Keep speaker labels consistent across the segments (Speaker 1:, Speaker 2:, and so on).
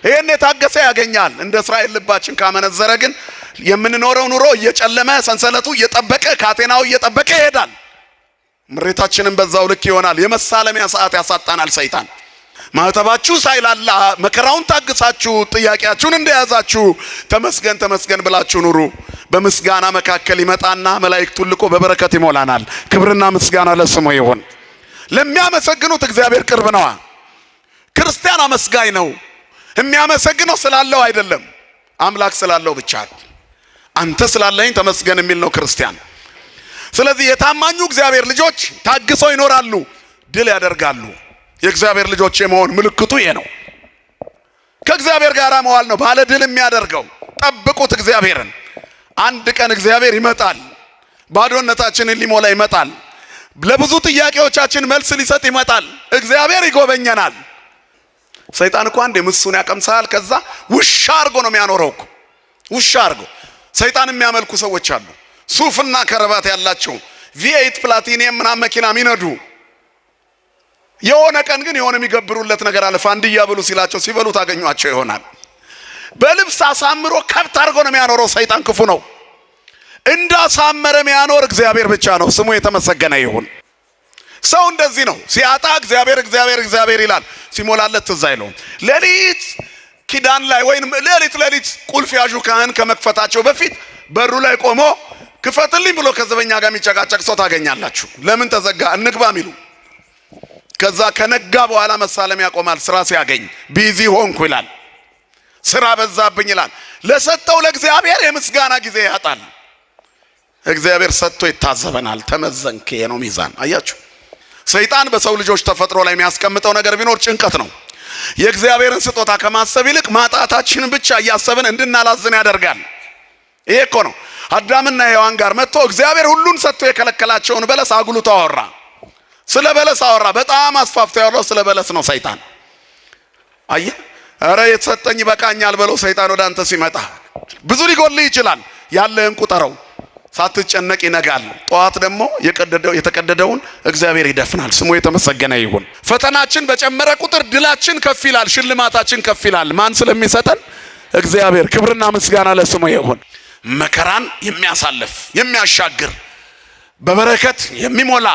Speaker 1: ይሄን የታገሰ ያገኛል። እንደ እስራኤል ልባችን ካመነዘረ ግን የምንኖረው ኑሮ እየጨለመ ሰንሰለቱ እየጠበቀ ካቴናው እየጠበቀ ይሄዳል። ምሬታችንን በዛው ልክ ይሆናል። የመሳለሚያ ሰዓት ያሳጣናል ሰይጣን። ማህተባችሁ ሳይላላ መከራውን ታግሳችሁ ጥያቄያችሁን እንደያዛችሁ ተመስገን ተመስገን ብላችሁ ኑሩ። በምስጋና መካከል ይመጣና መላእክቱን ልኮ በበረከት ይሞላናል። ክብርና ምስጋና ለስሙ ይሁን። ለሚያመሰግኑት እግዚአብሔር ቅርብ ነው። ክርስቲያን አመስጋኝ ነው። የሚያመሰግነው ስላለው አይደለም፣ አምላክ ስላለው ብቻ። አንተ ስላለኝ ተመስገን የሚል ነው ክርስቲያን። ስለዚህ የታማኙ እግዚአብሔር ልጆች ታግሰው ይኖራሉ፣ ድል ያደርጋሉ። የእግዚአብሔር ልጆች የመሆን ምልክቱ ይሄ ነው። ከእግዚአብሔር ጋር መዋል ነው ባለ ድል የሚያደርገው። ጠብቁት እግዚአብሔርን። አንድ ቀን እግዚአብሔር ይመጣል፣ ባዶነታችንን ሊሞላ ይመጣል፣ ለብዙ ጥያቄዎቻችን መልስ ሊሰጥ ይመጣል። እግዚአብሔር ይጎበኘናል። ሰይጣን እኮ አንዴ ምሱን ያቀምሳል፣ ከዛ ውሻ አርጎ ነው የሚያኖረው እኮ። ውሻ አርጎ ሰይጣን የሚያመልኩ ሰዎች አሉ፣ ሱፍና ከረባት ያላቸው V8 ፕላቲኒየም ምናምን መኪና የሚነዱ። የሆነ ቀን ግን የሆነ የሚገብሩለት ነገር አለ። ፋንድያ ብሉ ሲላቸው ሲበሉ ታገኟቸው ይሆናል። በልብስ አሳምሮ ከብት አርጎ ነው የሚያኖረው። ሰይጣን ክፉ ነው። እንዳሳመረ የሚያኖር እግዚአብሔር ብቻ ነው። ስሙ የተመሰገነ ይሁን። ሰው እንደዚህ ነው። ሲያጣ እግዚአብሔር እግዚአብሔር እግዚአብሔር ይላል፣ ሲሞላለት ትዝ አይለውም። ሌሊት ኪዳን ላይ ወይንም ሌሊት ቁልፍ ያዡ ካህን ከመክፈታቸው በፊት በሩ ላይ ቆሞ ክፈትልኝ ብሎ ከዘበኛ ጋር የሚጨቃጨቅ ሰው ታገኛላችሁ። ለምን ተዘጋ እንግባ ሚሉ። ከዛ ከነጋ በኋላ መሳለም ያቆማል። ስራ ሲያገኝ ቢዚ ሆንኩ ይላል፣ ስራ በዛብኝ ይላል። ለሰጠው ለእግዚአብሔር የምስጋና ጊዜ ያጣል። እግዚአብሔር ሰጥቶ ይታዘበናል። ተመዘንከ ነው ሚዛን። አያችሁ፣ ሰይጣን በሰው ልጆች ተፈጥሮ ላይ የሚያስቀምጠው ነገር ቢኖር ጭንቀት ነው። የእግዚአብሔርን ስጦታ ከማሰብ ይልቅ ማጣታችንን ብቻ እያሰብን እንድናላዝን ያደርጋል። ይሄ እኮ ነው አዳምና ሔዋን ጋር መጥቶ እግዚአብሔር ሁሉን ሰጥቶ የከለከላቸውን በለስ አጉልቶ አወራ። ስለ በለስ አወራ። በጣም አስፋፍቶ ያወራው ስለ በለስ ነው ሰይጣን። አየ አረ የተሰጠኝ በቃኛል ብለው ሰይጣን ወደ አንተ ሲመጣ ብዙ ሊጎልህ ይችላል። ያለህን ቁጠረው፣ ሳትጨነቅ ይነጋል። ጠዋት ደግሞ የተቀደደውን እግዚአብሔር ይደፍናል። ስሙ የተመሰገነ ይሁን። ፈተናችን በጨመረ ቁጥር ድላችን ከፍ ይላል፣ ሽልማታችን ከፍ ይላል። ማን ስለሚሰጠን? እግዚአብሔር። ክብርና ምስጋና ለስሙ ይሁን። መከራን የሚያሳልፍ የሚያሻግር በበረከት የሚሞላ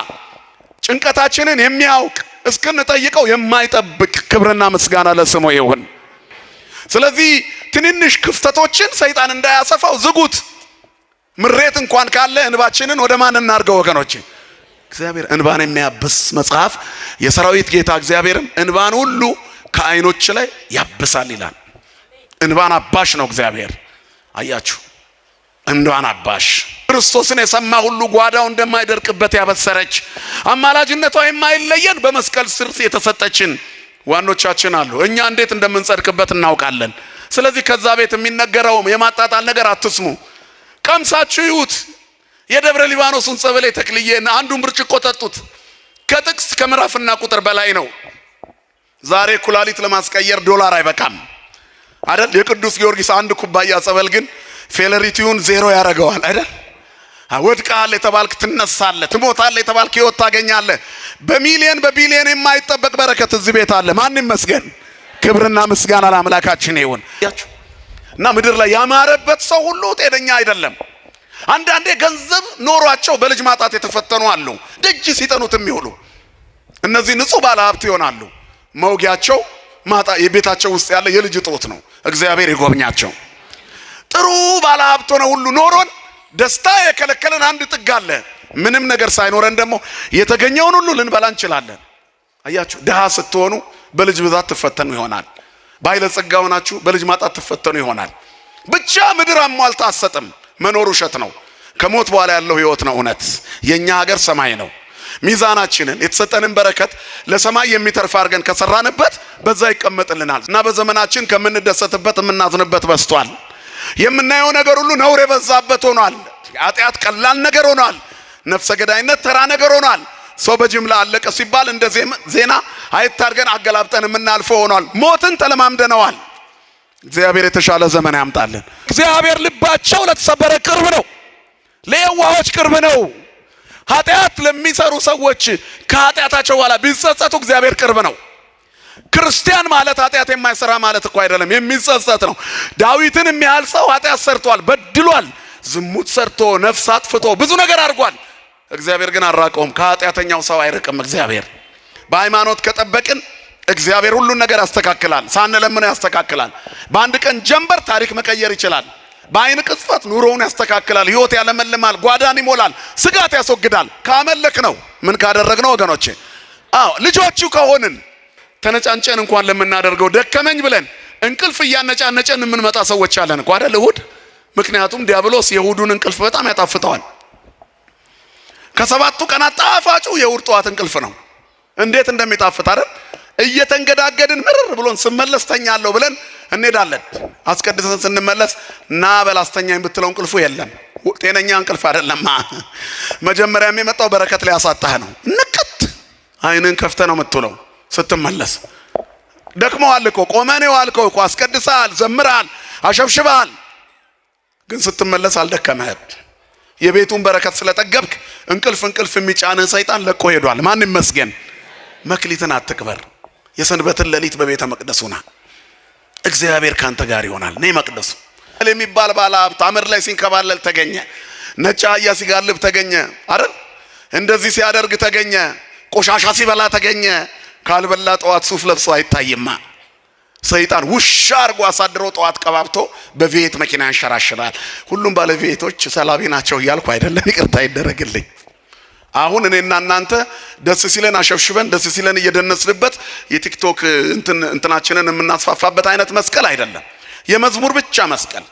Speaker 1: ጭንቀታችንን የሚያውቅ እስክንጠይቀው የማይጠብቅ ክብርና ምስጋና ለስሙ ይሁን። ስለዚህ ትንንሽ ክፍተቶችን ሰይጣን እንዳያሰፋው ዝጉት። ምሬት እንኳን ካለ እንባችንን ወደ ማን እናርገው ወገኖቼ? እግዚአብሔር እንባን የሚያብስ መጽሐፍ የሰራዊት ጌታ እግዚአብሔርም እንባን ሁሉ ከዓይኖች ላይ ያብሳል ይላል። እንባን አባሽ ነው እግዚአብሔር። አያችሁ፣ እንባን አባሽ። ክርስቶስን የሰማ ሁሉ ጓዳው እንደማይደርቅበት ያበሰረች አማላጅነቷ የማይለየን በመስቀል ስር የተሰጠችን ዋኖቻችን አሉ። እኛ እንዴት እንደምንጸድቅበት እናውቃለን። ስለዚህ ከዛ ቤት የሚነገረው የማጣጣል ነገር አትስሙ። ቀምሳችሁ ይሁት። የደብረ ሊባኖስን ጸበሌ ተክልዬን አንዱን ብርጭቆ ጠጡት። ከጥቅስ ከምዕራፍና ቁጥር በላይ ነው። ዛሬ ኩላሊት ለማስቀየር ዶላር አይበቃም አይደል? የቅዱስ ጊዮርጊስ አንድ ኩባያ ጸበል ግን ፌለሪቲውን ዜሮ ያደርገዋል አይደል? ወድቃል የተባልክ ትነሳለህ፣ ትሞታለህ የተባልክ ሕይወት ታገኛለህ። በቢሊየን የማይጠበቅ በረከት እዚህ ቤት አለ። ማን ይመስገን? ክብርና ምስጋና ለአምላካችን ይሁን። እና ምድር ላይ ያማረበት ሰው ሁሉ ጤነኛ አይደለም። አንዳንዴ ገንዘብ ኖሯቸው በልጅ ማጣት የተፈተኑ አሉ። ደጅ ሲጠኑት የሚውሉ እነዚህ ንጹህ ባለ ሀብት ይሆናሉ። መውጊያቸው የቤታቸው ውስጥ ያለ የልጅ እጦት ነው። እግዚአብሔር ይጎብኛቸው። ጥሩ ባለ ሀብት ሆነ ሁሉ ኖሮን ደስታ የከለከለን አንድ ጥግ አለ። ምንም ነገር ሳይኖረን ደግሞ የተገኘውን ሁሉ ልንበላ እንችላለን። አያችሁ፣ ድሃ ስትሆኑ በልጅ ብዛት ትፈተኑ ይሆናል። ባለጸጋ ሆናችሁ በልጅ ማጣት ትፈተኑ ይሆናል። ብቻ ምድር አሟልታ አትሰጥም። መኖር ውሸት ነው። ከሞት በኋላ ያለው ህይወት ነው እውነት። የኛ ሀገር ሰማይ ነው። ሚዛናችንን የተሰጠንን በረከት ለሰማይ የሚተርፍ አድርገን ከሰራንበት በዛ ይቀመጥልናል። እና በዘመናችን ከምንደሰትበት የምናዝንበት በዝቷል። የምናየው ነገር ሁሉ ነውር የበዛበት ሆኗል። ኃጢአት ቀላል ነገር ሆኗል። ነፍሰ ገዳይነት ተራ ነገር ሆኗል። ሰው በጅምላ አለቀ ሲባል እንደ ዜና አይታርገን አገላብጠን የምናልፈው ሆኗል። ሞትን ተለማምደነዋል። እግዚአብሔር የተሻለ ዘመን ያምጣልን። እግዚአብሔር ልባቸው ለተሰበረ ቅርብ ነው፣ ለየዋሆች ቅርብ ነው። ኃጢአት ለሚሰሩ ሰዎች ከኃጢአታቸው በኋላ ቢጸጸቱ እግዚአብሔር ቅርብ ነው። ክርስቲያን ማለት ኃጢአት የማይሰራ ማለት እኮ አይደለም፣ የሚጸጸት ነው። ዳዊትን የሚያህል ሰው ኃጢአት ሰርቷል፣ በድሏል፣ ዝሙት ሰርቶ ነፍስ አጥፍቶ ብዙ ነገር አድርጓል። እግዚአብሔር ግን አራቀውም። ከኃጢአተኛው ሰው አይርቅም እግዚአብሔር። በሃይማኖት ከጠበቅን እግዚአብሔር ሁሉን ነገር ያስተካክላል፣ ሳንለምነው ያስተካክላል። በአንድ ቀን ጀንበር ታሪክ መቀየር ይችላል። በአይን ቅጽበት ኑሮውን ያስተካክላል፣ ህይወት ያለመልማል፣ ጓዳን ይሞላል፣ ስጋት ያስወግዳል። ካመለክ ነው ምን ካደረግነው ወገኖቼ? ልጆቹ ከሆንን ተነጫንጨን እንኳን ለምናደርገው ደከመኝ ብለን እንቅልፍ እያነጫነጨን የምንመጣ ሰዎች አለን እኮ አይደል እሁድ። ምክንያቱም ዲያብሎስ የእሁዱን እንቅልፍ በጣም ያጣፍጠዋል። ከሰባቱ ቀናት ጣፋጩ የእሁድ ጠዋት እንቅልፍ ነው። እንዴት እንደሚጣፍጥ አይደል? እየተንገዳገድን ምርር ብሎን ስመለስ ተኛለሁ ብለን እንሄዳለን። አስቀድሰን ስንመለስ ና በላስተኛኝ ብትለው እንቅልፉ የለም። ጤነኛ እንቅልፍ አይደለም። መጀመሪያ የሚመጣው በረከት ሊያሳጣህ ነው። ንቅት አይንን ከፍተህ ነው የምትውለው። ስትመለስ ደክመዋል እኮ ቆመኔው አልከው እኮ አስቀድሰሃል፣ ዘምረሃል፣ አሸብሽበሃል። ግን ስትመለስ አልደከመህም። የቤቱን በረከት ስለጠገብክ እንቅልፍ የሚጫንህ ሰይጣን ለቆ ሄዷል። ማን ይመስገን። መክሊትን አትቅበር። የሰንበትን ሌሊት በቤተ መቅደሱ ና፣ እግዚአብሔር ካንተ ጋር ይሆናል። ነይ መቅደሱ የሚባል ባለ ሀብት አመድ ላይ ሲንከባለል ተገኘ። ነጭ አህያ ሲጋልብ ተገኘ አይደል? እንደዚህ ሲያደርግ ተገኘ። ቆሻሻ ሲበላ ተገኘ። ካልበላ ጠዋት ሱፍ ለብሶ አይታይማ። ሰይጣን ውሻ አርጎ አሳድሮ ጠዋት ቀባብቶ በቪኤት መኪና ያንሸራሽራል። ሁሉም ባለቪኤቶች ሰላቢ ናቸው እያልኩ አይደለም፣ ይቅርታ ይደረግልኝ። አሁን እኔና እናንተ ደስ ሲለን አሸብሽበን ደስ ሲለን እየደነስንበት የቲክቶክ እንትናችንን የምናስፋፋበት አይነት መስቀል አይደለም። የመዝሙር ብቻ መስቀል፣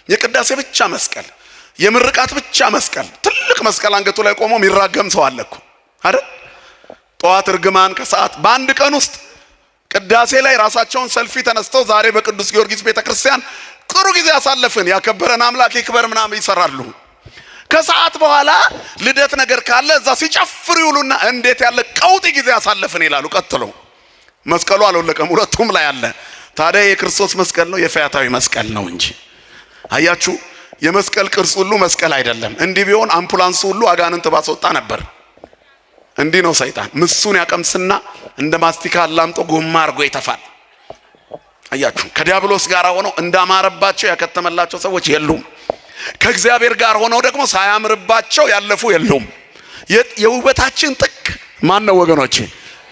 Speaker 1: የቅዳሴ ብቻ መስቀል፣ የምርቃት ብቻ መስቀል፣ ትልቅ መስቀል አንገቱ ላይ ቆሞ የሚራገም ሰው አለ እኮ አይደል? ጠዋት እርግማን ከሰዓት በአንድ ቀን ውስጥ ቅዳሴ ላይ ራሳቸውን ሰልፊ ተነስተው ዛሬ በቅዱስ ጊዮርጊስ ቤተክርስቲያን ጥሩ ጊዜ ያሳለፍን ያከበረን አምላክ ይክበር ምናምን ይሰራሉ። ከሰዓት በኋላ ልደት ነገር ካለ እዛ ሲጨፍሩ ይውሉና እንዴት ያለ ቀውጢ ጊዜ ያሳለፍን ይላሉ። ቀጥሎ መስቀሉ አልወለቀም፣ ሁለቱም ላይ አለ። ታዲያ የክርስቶስ መስቀል ነው የፈያታዊ መስቀል ነው እንጂ። አያችሁ፣ የመስቀል ቅርጽ ሁሉ መስቀል አይደለም። እንዲህ ቢሆን አምቡላንስ ሁሉ አጋንንት ባስወጣ ነበር። እንዲህ ነው ሰይጣን። ምሱን ያቀምስና እንደ ማስቲካ አላምጦ ጎማ አርጎ ይተፋል። አያችሁ፣ ከዲያብሎስ ጋር ሆነው እንዳማረባቸው ያከተመላቸው ሰዎች የሉም። ከእግዚአብሔር ጋር ሆነው ደግሞ ሳያምርባቸው ያለፉ የሉም። የውበታችን ጥግ ማን ነው ወገኖቼ?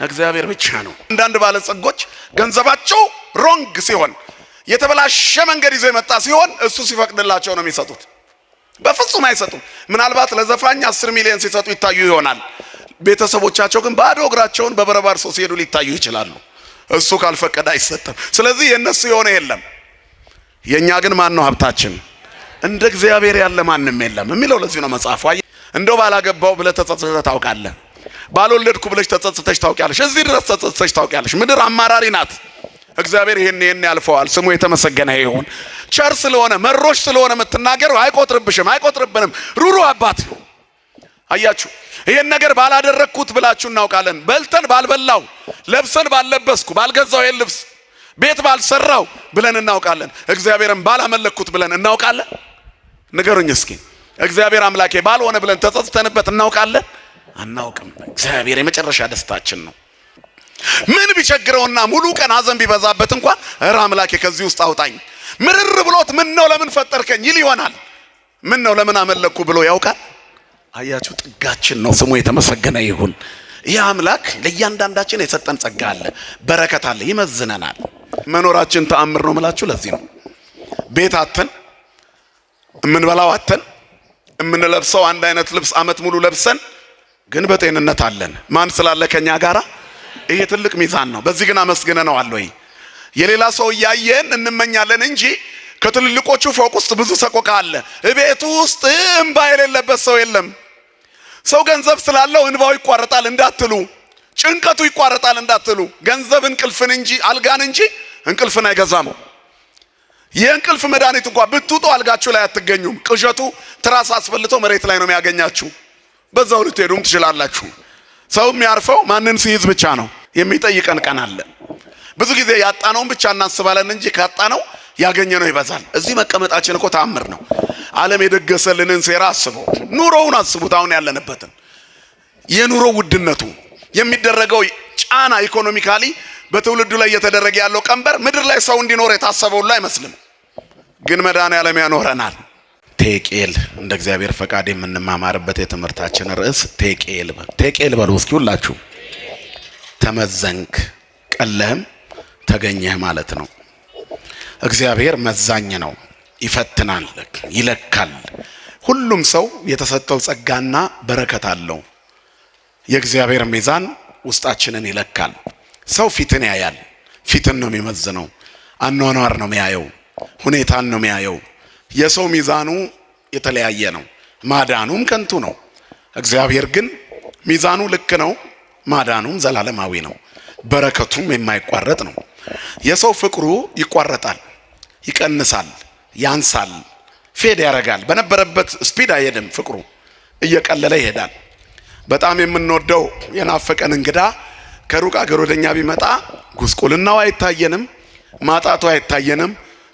Speaker 1: እግዚአብሔር ብቻ ነው። አንዳንድ ባለጸጎች ገንዘባቸው ሮንግ ሲሆን የተበላሸ መንገድ ይዞ የመጣ ሲሆን እሱ ሲፈቅድላቸው ነው የሚሰጡት። በፍጹም አይሰጡም። ምናልባት ለዘፋኝ 10 ሚሊዮን ሲሰጡ ይታዩ ይሆናል። ቤተሰቦቻቸው ግን ባዶ እግራቸውን በበረባር ሰው ሲሄዱ ሊታዩ ይችላሉ። እሱ ካልፈቀደ አይሰጥም። ስለዚህ የነሱ የሆነ የለም። የኛ ግን ማን ነው ሀብታችን? እንደ እግዚአብሔር ያለ ማንም የለም የሚለው ለዚህ ነው መጽሐፉ። እንደው ባላገባው ብለህ ተጸጽተህ ታውቃለህ? ባልወለድኩ ብለሽ ተጸጽተሽ ታውቂያለሽ? እዚህ ድረስ ተጸጽተሽ ታውቂያለሽ? ምድር አማራሪ ናት። እግዚአብሔር ይሄን ያልፈዋል። ስሙ የተመሰገነ ይሁን። ቸር ስለሆነ መሮሽ ስለሆነ የምትናገረው አይቆጥርብሽም፣ አይቆጥርብንም። ሩሩ አባት ነው። አያችሁ፣ ይሄን ነገር ባላደረግኩት ብላችሁ እናውቃለን። በልተን ባልበላው፣ ለብሰን ባልለበስኩ፣ ባልገዛው ይሄን ልብስ ቤት ባልሰራው ብለን እናውቃለን። እግዚአብሔርን ባላመለክኩት ብለን እናውቃለን። ንገሩኝ እስኪ፣ እግዚአብሔር አምላኬ ባልሆነ ብለን ተጸጽተንበት እናውቃለን? አናውቅም። እግዚአብሔር የመጨረሻ ደስታችን ነው። ምን ቢቸግረውና ሙሉ ቀን ሐዘን ቢበዛበት እንኳን እረ አምላኬ ከዚህ ውስጥ አውጣኝ፣ ምርር ብሎት ምን ነው ለምን ፈጠርከኝ ይል ይሆናል። ምን ነው ለምን አመለኩ ብሎ ያውቃል። አያችሁ፣ ጥጋችን ነው። ስሙ የተመሰገነ ይሁን። ይህ አምላክ ለእያንዳንዳችን የሰጠን ጸጋ አለ፣ በረከት አለ፣ ይመዝነናል። መኖራችን ተአምር ነው የምላችሁ ለዚህ ነው። ቤት አተን፣ የምንበላው አተን፣ የምንለብሰው አንድ አይነት ልብስ አመት ሙሉ ለብሰን ግን በጤንነት አለን። ማን ስላለ ከኛ ጋራ? ይሄ ትልቅ ሚዛን ነው። በዚህ ግን አመስግነነዋል ወይ? የሌላ ሰው እያየን እንመኛለን እንጂ ከትልልቆቹ ፎቅ ውስጥ ብዙ ሰቆቃ አለ። ቤቱ ውስጥ እንባ የሌለበት ሰው የለም። ሰው ገንዘብ ስላለው እንባው ይቋረጣል እንዳትሉ፣ ጭንቀቱ ይቋረጣል እንዳትሉ። ገንዘብ እንቅልፍን እንጂ አልጋን እንጂ እንቅልፍን አይገዛም። የእንቅልፍ መድኃኒት እንኳን ብትውጡ አልጋችሁ ላይ አትገኙም። ቅዠቱ ትራስ አስፈልቶ መሬት ላይ ነው የሚያገኛችሁ። በዛው ልትሄዱም ትችላላችሁ። ሰው የሚያርፈው ማንን ሲይዝ ብቻ ነው። የሚጠይቀን ቀን አለ። ብዙ ጊዜ ያጣነውን ብቻ እናስባለን እንጂ ካጣነው ያገኘነው ይበዛል። እዚህ መቀመጣችን እኮ ተአምር ነው። ዓለም የደገሰልንን ሴራ አስቡ። ኑሮውን አስቡት። አሁን ያለንበትን የኑሮ ውድነቱ የሚደረገው ጫና ኢኮኖሚካሊ በትውልዱ ላይ እየተደረገ ያለው ቀንበር ምድር ላይ ሰው እንዲኖር የታሰበው ሁሉ አይመስልም። ግን መድኃኔዓለም ያኖረናል። ቴቄል እንደ እግዚአብሔር ፈቃድ የምንማማርበት የትምህርታችን ርዕስ ቴቄል በሉ እስኪ ሁላችሁ። ተመዘንክ ቀለህም ተገኘህ ማለት ነው። እግዚአብሔር መዛኝ ነው። ይፈትናል፣ ይለካል። ሁሉም ሰው የተሰጠው ጸጋና በረከት አለው። የእግዚአብሔር ሚዛን ውስጣችንን ይለካል። ሰው ፊትን ያያል። ፊትን ነው የሚመዝነው። አኗኗር ነው የሚያየው። ሁኔታን ነው የሚያየው። የሰው ሚዛኑ የተለያየ ነው። ማዳኑም ከንቱ ነው። እግዚአብሔር ግን ሚዛኑ ልክ ነው። ማዳኑም ዘላለማዊ ነው። በረከቱም የማይቋረጥ ነው። የሰው ፍቅሩ ይቋረጣል፣ ይቀንሳል፣ ያንሳል፣ ፌድ ያደርጋል። በነበረበት ስፒድ አይሄድም። ፍቅሩ እየቀለለ ይሄዳል። በጣም የምንወደው የናፈቀን እንግዳ ከሩቅ አገር ወደኛ ቢመጣ ጉስቁልናው አይታየንም፣ ማጣቱ አይታየንም፣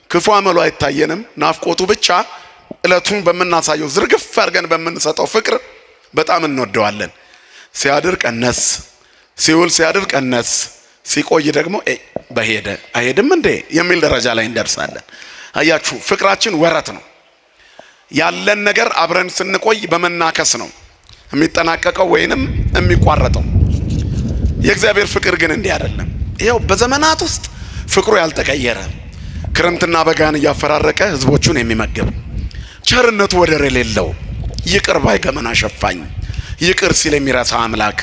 Speaker 1: ክፉ አመሉ አይታየንም። ናፍቆቱ ብቻ እለቱን በምናሳየው ዝርግፍ አድርገን በምንሰጠው ፍቅር በጣም እንወደዋለን። ሲያድር ቀነስ፣ ሲውል ሲያድር ቀነስ፣ ሲቆይ ደግሞ በሄደ አይሄድም እንዴ የሚል ደረጃ ላይ እንደርሳለን። አያችሁ፣ ፍቅራችን ወረት ነው። ያለን ነገር አብረን ስንቆይ በመናከስ ነው የሚጠናቀቀው ወይንም የሚቋረጠው። የእግዚአብሔር ፍቅር ግን እንዲህ አይደለም። ይኸው በዘመናት ውስጥ ፍቅሩ ያልተቀየረ ክረምትና በጋን እያፈራረቀ ህዝቦቹን የሚመግብ ቸርነቱ ወደር የሌለው ይቅር ባይ ገመና ሸፋኝ ይቅር ሲል የሚረሳ አምላክ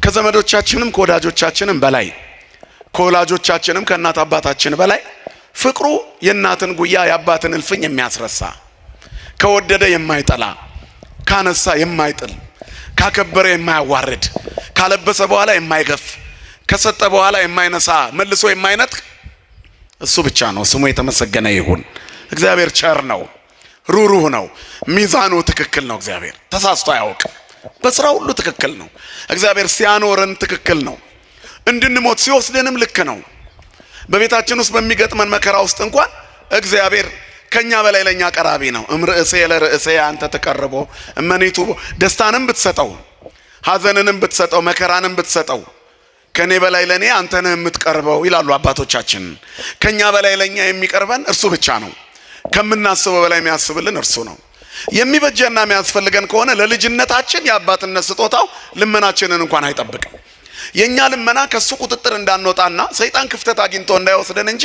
Speaker 1: ከዘመዶቻችንም ከወዳጆቻችንም በላይ ከወላጆቻችንም ከእናት አባታችን በላይ ፍቅሩ የእናትን ጉያ የአባትን እልፍኝ የሚያስረሳ ከወደደ የማይጠላ ካነሳ የማይጥል ካከበረ የማያዋርድ ካለበሰ በኋላ የማይገፍ ከሰጠ በኋላ የማይነሳ መልሶ የማይነጥቅ እሱ ብቻ ነው። ስሙ የተመሰገነ ይሁን። እግዚአብሔር ቸር ነው፣ ሩሩህ ነው። ሚዛኑ ትክክል ነው። እግዚአብሔር ተሳስቶ አያውቅም። በስራ ሁሉ ትክክል ነው። እግዚአብሔር ሲያኖረን ትክክል ነው። እንድንሞት ሲወስደንም ልክ ነው። በቤታችን ውስጥ በሚገጥመን መከራ ውስጥ እንኳን እግዚአብሔር ከኛ በላይ ለኛ ቀራቢ ነው። እምርዕሴ ለርዕሴ አንተ ተቀርቦ እመኒቱ ደስታንም ብትሰጠው ሐዘንንም ብትሰጠው መከራንም ብትሰጠው ከኔ በላይ ለኔ አንተ ነህ የምትቀርበው ይላሉ አባቶቻችን። ከኛ በላይ ለኛ የሚቀርበን እርሱ ብቻ ነው። ከምናስበው በላይ የሚያስብልን እርሱ ነው። የሚበጀና የሚያስፈልገን ከሆነ ለልጅነታችን የአባትነት ስጦታው ልመናችንን እንኳን አይጠብቅም። የኛ ልመና ከሱ ቁጥጥር እንዳንወጣና ሰይጣን ክፍተት አግኝቶ እንዳይወስደን እንጂ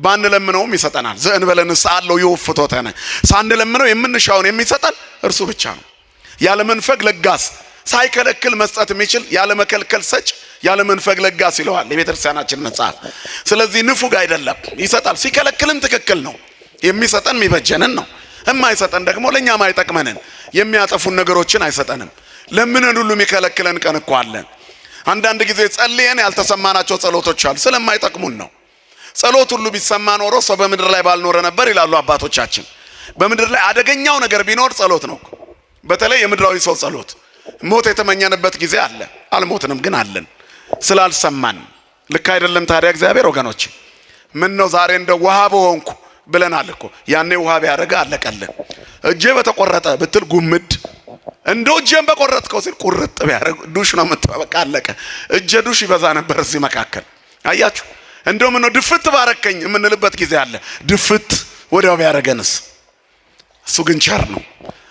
Speaker 1: ባንለምነውም ይሰጠናል። ዘእንበለ ንስአለው ይወፍቶተነ ሳንለምነው የምንሻውን የሚሰጠን እርሱ ብቻ ነው። ያለ መንፈግ ለጋስ ሳይከለክል መስጠት የሚችል ያለ መከልከል ሰጭ ያለ መንፈግ ለጋስ ይለዋል የቤተክርስቲያናችን መጽሐፍ። ስለዚህ ንፉግ አይደለም፣ ይሰጣል። ሲከለክልም ትክክል ነው። የሚሰጠን የሚበጀንን ነው። የማይሰጠን ደግሞ ለኛ ማይጠቅመንን የሚያጠፉን ነገሮችን አይሰጠንም። ለምንን ሁሉ የሚከለክለን ቀን እኮ አለ። አንዳንድ ጊዜ ጸልየን ያልተሰማናቸው ጸሎቶች አሉ። ስለማይጠቅሙን ነው። ጸሎት ሁሉ ቢሰማ ኖሮ ሰው በምድር ላይ ባልኖረ ነበር ይላሉ አባቶቻችን። በምድር ላይ አደገኛው ነገር ቢኖር ጸሎት ነው። በተለይ የምድራዊ ሰው ጸሎት። ሞት የተመኘንበት ጊዜ አለ፣ አልሞትንም ግን አለን ስላልሰማን። ልክ አይደለም ታዲያ እግዚአብሔር ወገኖች? ምን ነው ዛሬ እንደ ውሃ በሆንኩ ብለናል እኮ። ያኔ ውሃ ቢያደርገ አለቀልን። እጄ በተቆረጠ ብትል ጉምድ፣ እንደው እጄን በቆረጥከው ሲል ቁርጥ ቢያደርግ ዱሽ ነው የምትበቃ አለቀ። እጄ ዱሽ ይበዛ ነበር እዚህ መካከል። አያችሁ፣ እንደው ምን ነው ድፍት ባረከኝ የምንልበት ጊዜ አለ። ድፍት ወዲያው ቢያደርገንስ? እሱ ግን ቸር ነው።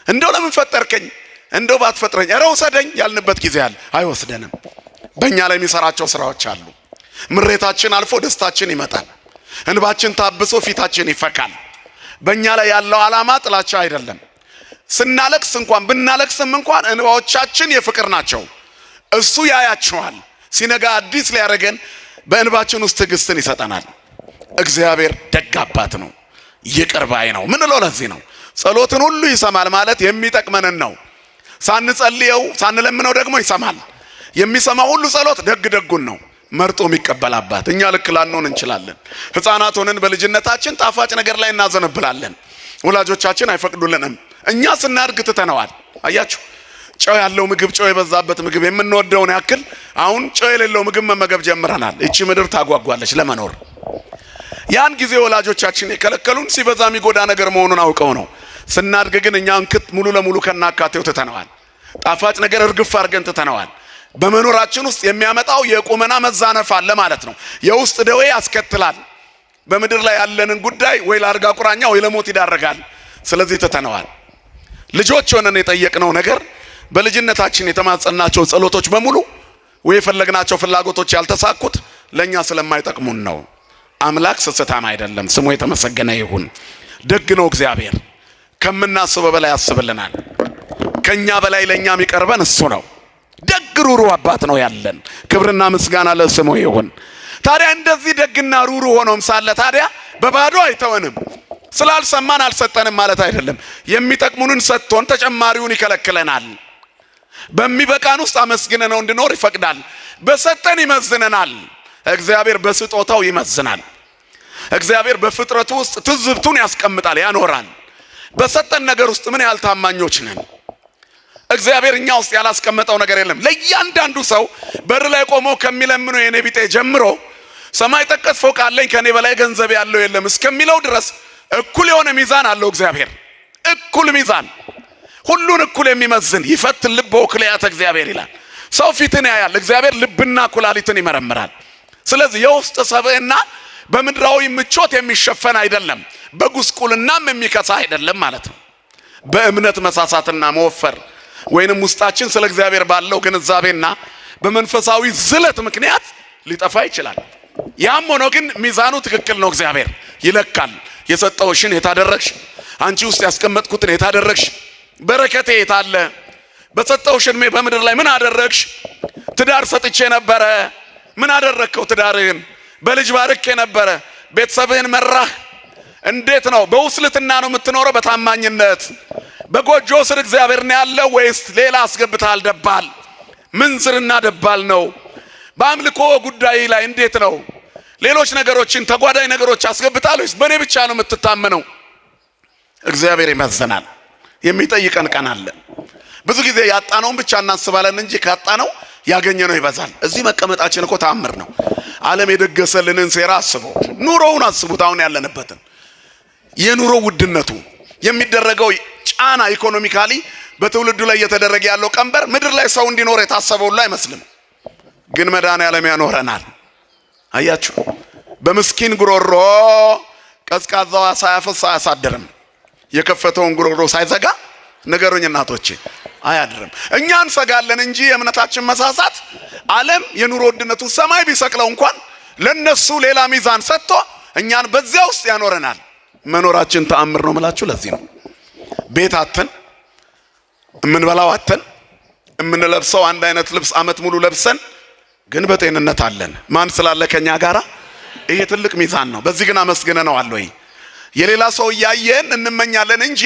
Speaker 1: እንደው ለምን ፈጠርከኝ፣ እንደው ባትፈጥረኝ ኧረ ውሰደኝ ያልንበት ጊዜ አለ። አይወስደንም። በእኛ ላይ የሚሰራቸው ስራዎች አሉ። ምሬታችን አልፎ ደስታችን ይመጣል። እንባችን ታብሶ ፊታችን ይፈካል። በእኛ ላይ ያለው ዓላማ ጥላቻ አይደለም። ስናለቅስ እንኳን ብናለቅስም እንኳን እንባዎቻችን የፍቅር ናቸው። እሱ ያያቸዋል። ሲነጋ አዲስ ሊያደርገን በእንባችን ውስጥ ትዕግስትን ይሰጠናል። እግዚአብሔር ደግ አባት ነው፣ ይቅር ባይ ነው። ምን ለው ለዚህ ነው ጸሎትን ሁሉ ይሰማል ማለት የሚጠቅመንን ነው። ሳንጸልየው ሳንለምነው ደግሞ ይሰማል። የሚሰማው ሁሉ ጸሎት ደግ ደጉን ነው መርጦ የሚቀበል አባት። እኛ ልክ ላንሆን እንችላለን። ሕፃናት ሆነን በልጅነታችን ጣፋጭ ነገር ላይ እናዘነብላለን። ወላጆቻችን አይፈቅዱልንም። እኛ ስናድግ ትተነዋል። አያችሁ፣ ጨው ያለው ምግብ፣ ጨው የበዛበት ምግብ የምንወደውን ያክል አሁን ጨው የሌለው ምግብ መመገብ ጀምረናል። እቺ ምድር ታጓጓለች ለመኖር። ያን ጊዜ ወላጆቻችን የከለከሉን ሲበዛ የሚጎዳ ነገር መሆኑን አውቀው ነው። ስናድግ ግን እኛ እንክት ሙሉ ለሙሉ ከናካቴው ትተነዋል። ጣፋጭ ነገር እርግፍ አድርገን ትተነዋል። በመኖራችን ውስጥ የሚያመጣው የቁመና መዛነፍ አለ ማለት ነው። የውስጥ ደዌ ያስከትላል። በምድር ላይ ያለንን ጉዳይ ወይ ለአልጋ ቁራኛ ወይ ለሞት ይዳረጋል። ስለዚህ ተተነዋል። ልጆች ሆነን የጠየቅነው ነገር በልጅነታችን የተማጸናቸው ጸሎቶች በሙሉ ወይ የፈለግናቸው ፍላጎቶች ያልተሳኩት ለኛ ስለማይጠቅሙን ነው። አምላክ ስስታም አይደለም። ስሙ የተመሰገነ ይሁን። ደግ ነው እግዚአብሔር። ከምናስበው በላይ ያስብልናል። ከኛ በላይ ለኛ የሚቀርበን እሱ ነው። ደግ ሩሩ አባት ነው ያለን። ክብርና ምስጋና ለስሙ ይሁን። ታዲያ እንደዚህ ደግና ሩሩ ሆኖም ሳለ ታዲያ በባዶ አይተወንም። ስላልሰማን አልሰጠንም ማለት አይደለም። የሚጠቅሙንን ሰጥቶን ተጨማሪውን ይከለክለናል። በሚበቃን ውስጥ አመስግነነው እንድኖር ይፈቅዳል። በሰጠን ይመዝነናል። እግዚአብሔር በስጦታው ይመዝናል። እግዚአብሔር በፍጥረቱ ውስጥ ትዝብቱን ያስቀምጣል፣ ያኖራል። በሰጠን ነገር ውስጥ ምን ያህል ታማኞች ነን? እግዚአብሔር እኛ ውስጥ ያላስቀመጠው ነገር የለም። ለእያንዳንዱ ሰው በር ላይ ቆሞ ከሚለምነው የኔ ቢጤ ጀምሮ ሰማይ ጠቀስ ፎቅ አለኝ ከኔ በላይ ገንዘብ ያለው የለም እስከሚለው ድረስ እኩል የሆነ ሚዛን አለው እግዚአብሔር። እኩል ሚዛን፣ ሁሉን እኩል የሚመዝን ይፈትን ልብ ወክልያተ እግዚአብሔር ይላል። ሰው ፊትን ያያል፣ እግዚአብሔር ልብና ኩላሊትን ይመረምራል። ስለዚህ የውስጥ ሰብዕና በምድራዊ ምቾት የሚሸፈን አይደለም፣ በጉስቁልናም የሚከሳ አይደለም ማለት ነው። በእምነት መሳሳትና መወፈር ወይንም ውስጣችን ስለ እግዚአብሔር ባለው ግንዛቤና በመንፈሳዊ ዝለት ምክንያት ሊጠፋ ይችላል። ያም ሆኖ ግን ሚዛኑ ትክክል ነው። እግዚአብሔር ይለካል። የሰጠውሽን የታደረግሽ፣ አንቺ ውስጥ ያስቀመጥኩትን የታደረግሽ፣ በረከቴ የታለ? በሰጠውሽ ዕድሜ በምድር ላይ ምን አደረግሽ? ትዳር ሰጥቼ ነበረ፣ ምን አደረግከው? ትዳርህን በልጅ ባርኬ ነበረ፣ ቤተሰብህን መራህ? እንዴት ነው? በውስልትና ነው የምትኖረው? በታማኝነት በጎጆ ስር እግዚአብሔር ነው ያለው ወይስ ሌላ አስገብተሃል? ደባል ምንዝርና ደባል ነው። በአምልኮ ጉዳይ ላይ እንዴት ነው? ሌሎች ነገሮችን ተጓዳኝ ነገሮች አስገብታል ወይስ በእኔ ብቻ ነው የምትታመነው? እግዚአብሔር ይመዘናል። የሚጠይቀን ቀን አለ። ብዙ ጊዜ ያጣነውን ብቻ እናስባለን እንጂ ካጣነው ያገኘነው ይበዛል። እዚህ መቀመጣችን እኮ ተአምር ነው። ዓለም የደገሰልንን ሴራ አስቡ፣ ኑሮውን አስቡት። አሁን ያለንበትን የኑሮ ውድነቱ የሚደረገው ጫና ኢኮኖሚካሊ በትውልዱ ላይ እየተደረገ ያለው ቀንበር ምድር ላይ ሰው እንዲኖር የታሰበው ሁሉ አይመስልም። ግን መድኃኔዓለም ያኖረናል። አያችሁ፣ በምስኪን ጉሮሮ ቀዝቃዛዋ ሳያፈስ አያሳድርም። የከፈተውን ጉሮሮ ሳይዘጋ ነገሩኝ እናቶቼ አያድርም። እኛ እንሰጋለን እንጂ የእምነታችን መሳሳት ዓለም የኑሮ ውድነቱ ሰማይ ቢሰቅለው እንኳን ለነሱ ሌላ ሚዛን ሰጥቶ እኛን በዚያ ውስጥ ያኖረናል። መኖራችን ተአምር ነው የምላችሁ ለዚህ ነው። ቤት አተን፣ እምንበላው አተን፣ እምንለብሰው አንድ አይነት ልብስ አመት ሙሉ ለብሰን ግን በጤንነት አለን። ማን ስላለ ከኛ ጋራ? ይሄ ትልቅ ሚዛን ነው። በዚህ ግን አመስግነነዋል ወይ? የሌላ ሰው እያየን እንመኛለን እንጂ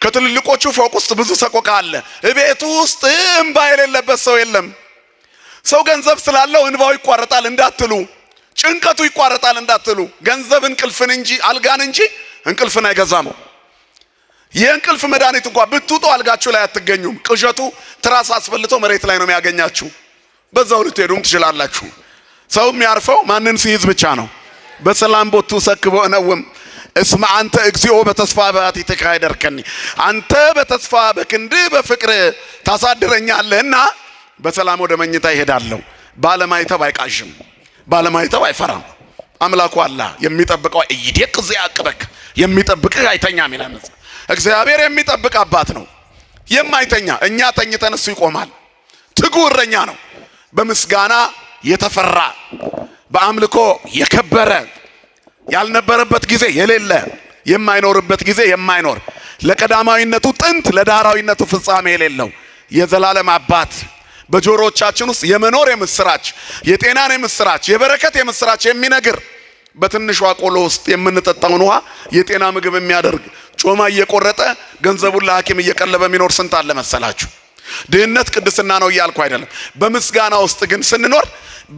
Speaker 1: ከትልልቆቹ ፎቅ ውስጥ ብዙ ሰቆቃ አለ። እቤቱ ውስጥ እንባ የሌለበት ሰው የለም። ሰው ገንዘብ ስላለው እንባው ይቋረጣል እንዳትሉ፣ ጭንቀቱ ይቋረጣል እንዳትሉ። ገንዘብ እንቅልፍን እንጂ አልጋን እንጂ እንቅልፍን አይገዛም። የእንቅልፍ መድኃኒት እንኳን ብትውጡ አልጋችሁ ላይ አትገኙም። ቅዠቱ ትራስ አስፈልቶ መሬት ላይ ነው የሚያገኛችሁ። በዛው ልትሄዱም ትችላላችሁ። ሰው የሚያርፈው ማንን ሲይዝ ብቻ ነው። በሰላም ቦቱ ሰክቦ ነውም እስማ አንተ እግዚኦ በተስፋ በአቲትከ አይደርከኒ፣ አንተ በተስፋ በክንድ በፍቅር ታሳድረኛለህና በሰላም ወደ መኝታ ይሄዳለሁ። ባለማይተብ አይቃዥም፣ ባለማይተብ አይፈራም። አምላኩ አላህ የሚጠብቀው እይዴቅ ያቅበክ የሚጠብቅህ አይተኛም ይላል። እግዚአብሔር የሚጠብቅ አባት ነው የማይተኛ። እኛ ተኝተን እሱ ይቆማል። ትጉ እረኛ ነው። በምስጋና የተፈራ በአምልኮ የከበረ ያልነበረበት ጊዜ የሌለ የማይኖርበት ጊዜ የማይኖር ለቀዳማዊነቱ ጥንት ለዳህራዊነቱ ፍጻሜ የሌለው የዘላለም አባት በጆሮቻችን ውስጥ የመኖር የምስራች፣ የጤናን የምስራች፣ የበረከት የምስራች የሚነግር በትንሿ ቆሎ ውስጥ የምንጠጣውን ውሃ የጤና ምግብ የሚያደርግ ጮማ እየቆረጠ ገንዘቡን ለሐኪም እየቀለበ የሚኖር ስንት አለ መሰላችሁ? ድህነት ቅድስና ነው እያልኩ አይደለም። በምስጋና ውስጥ ግን ስንኖር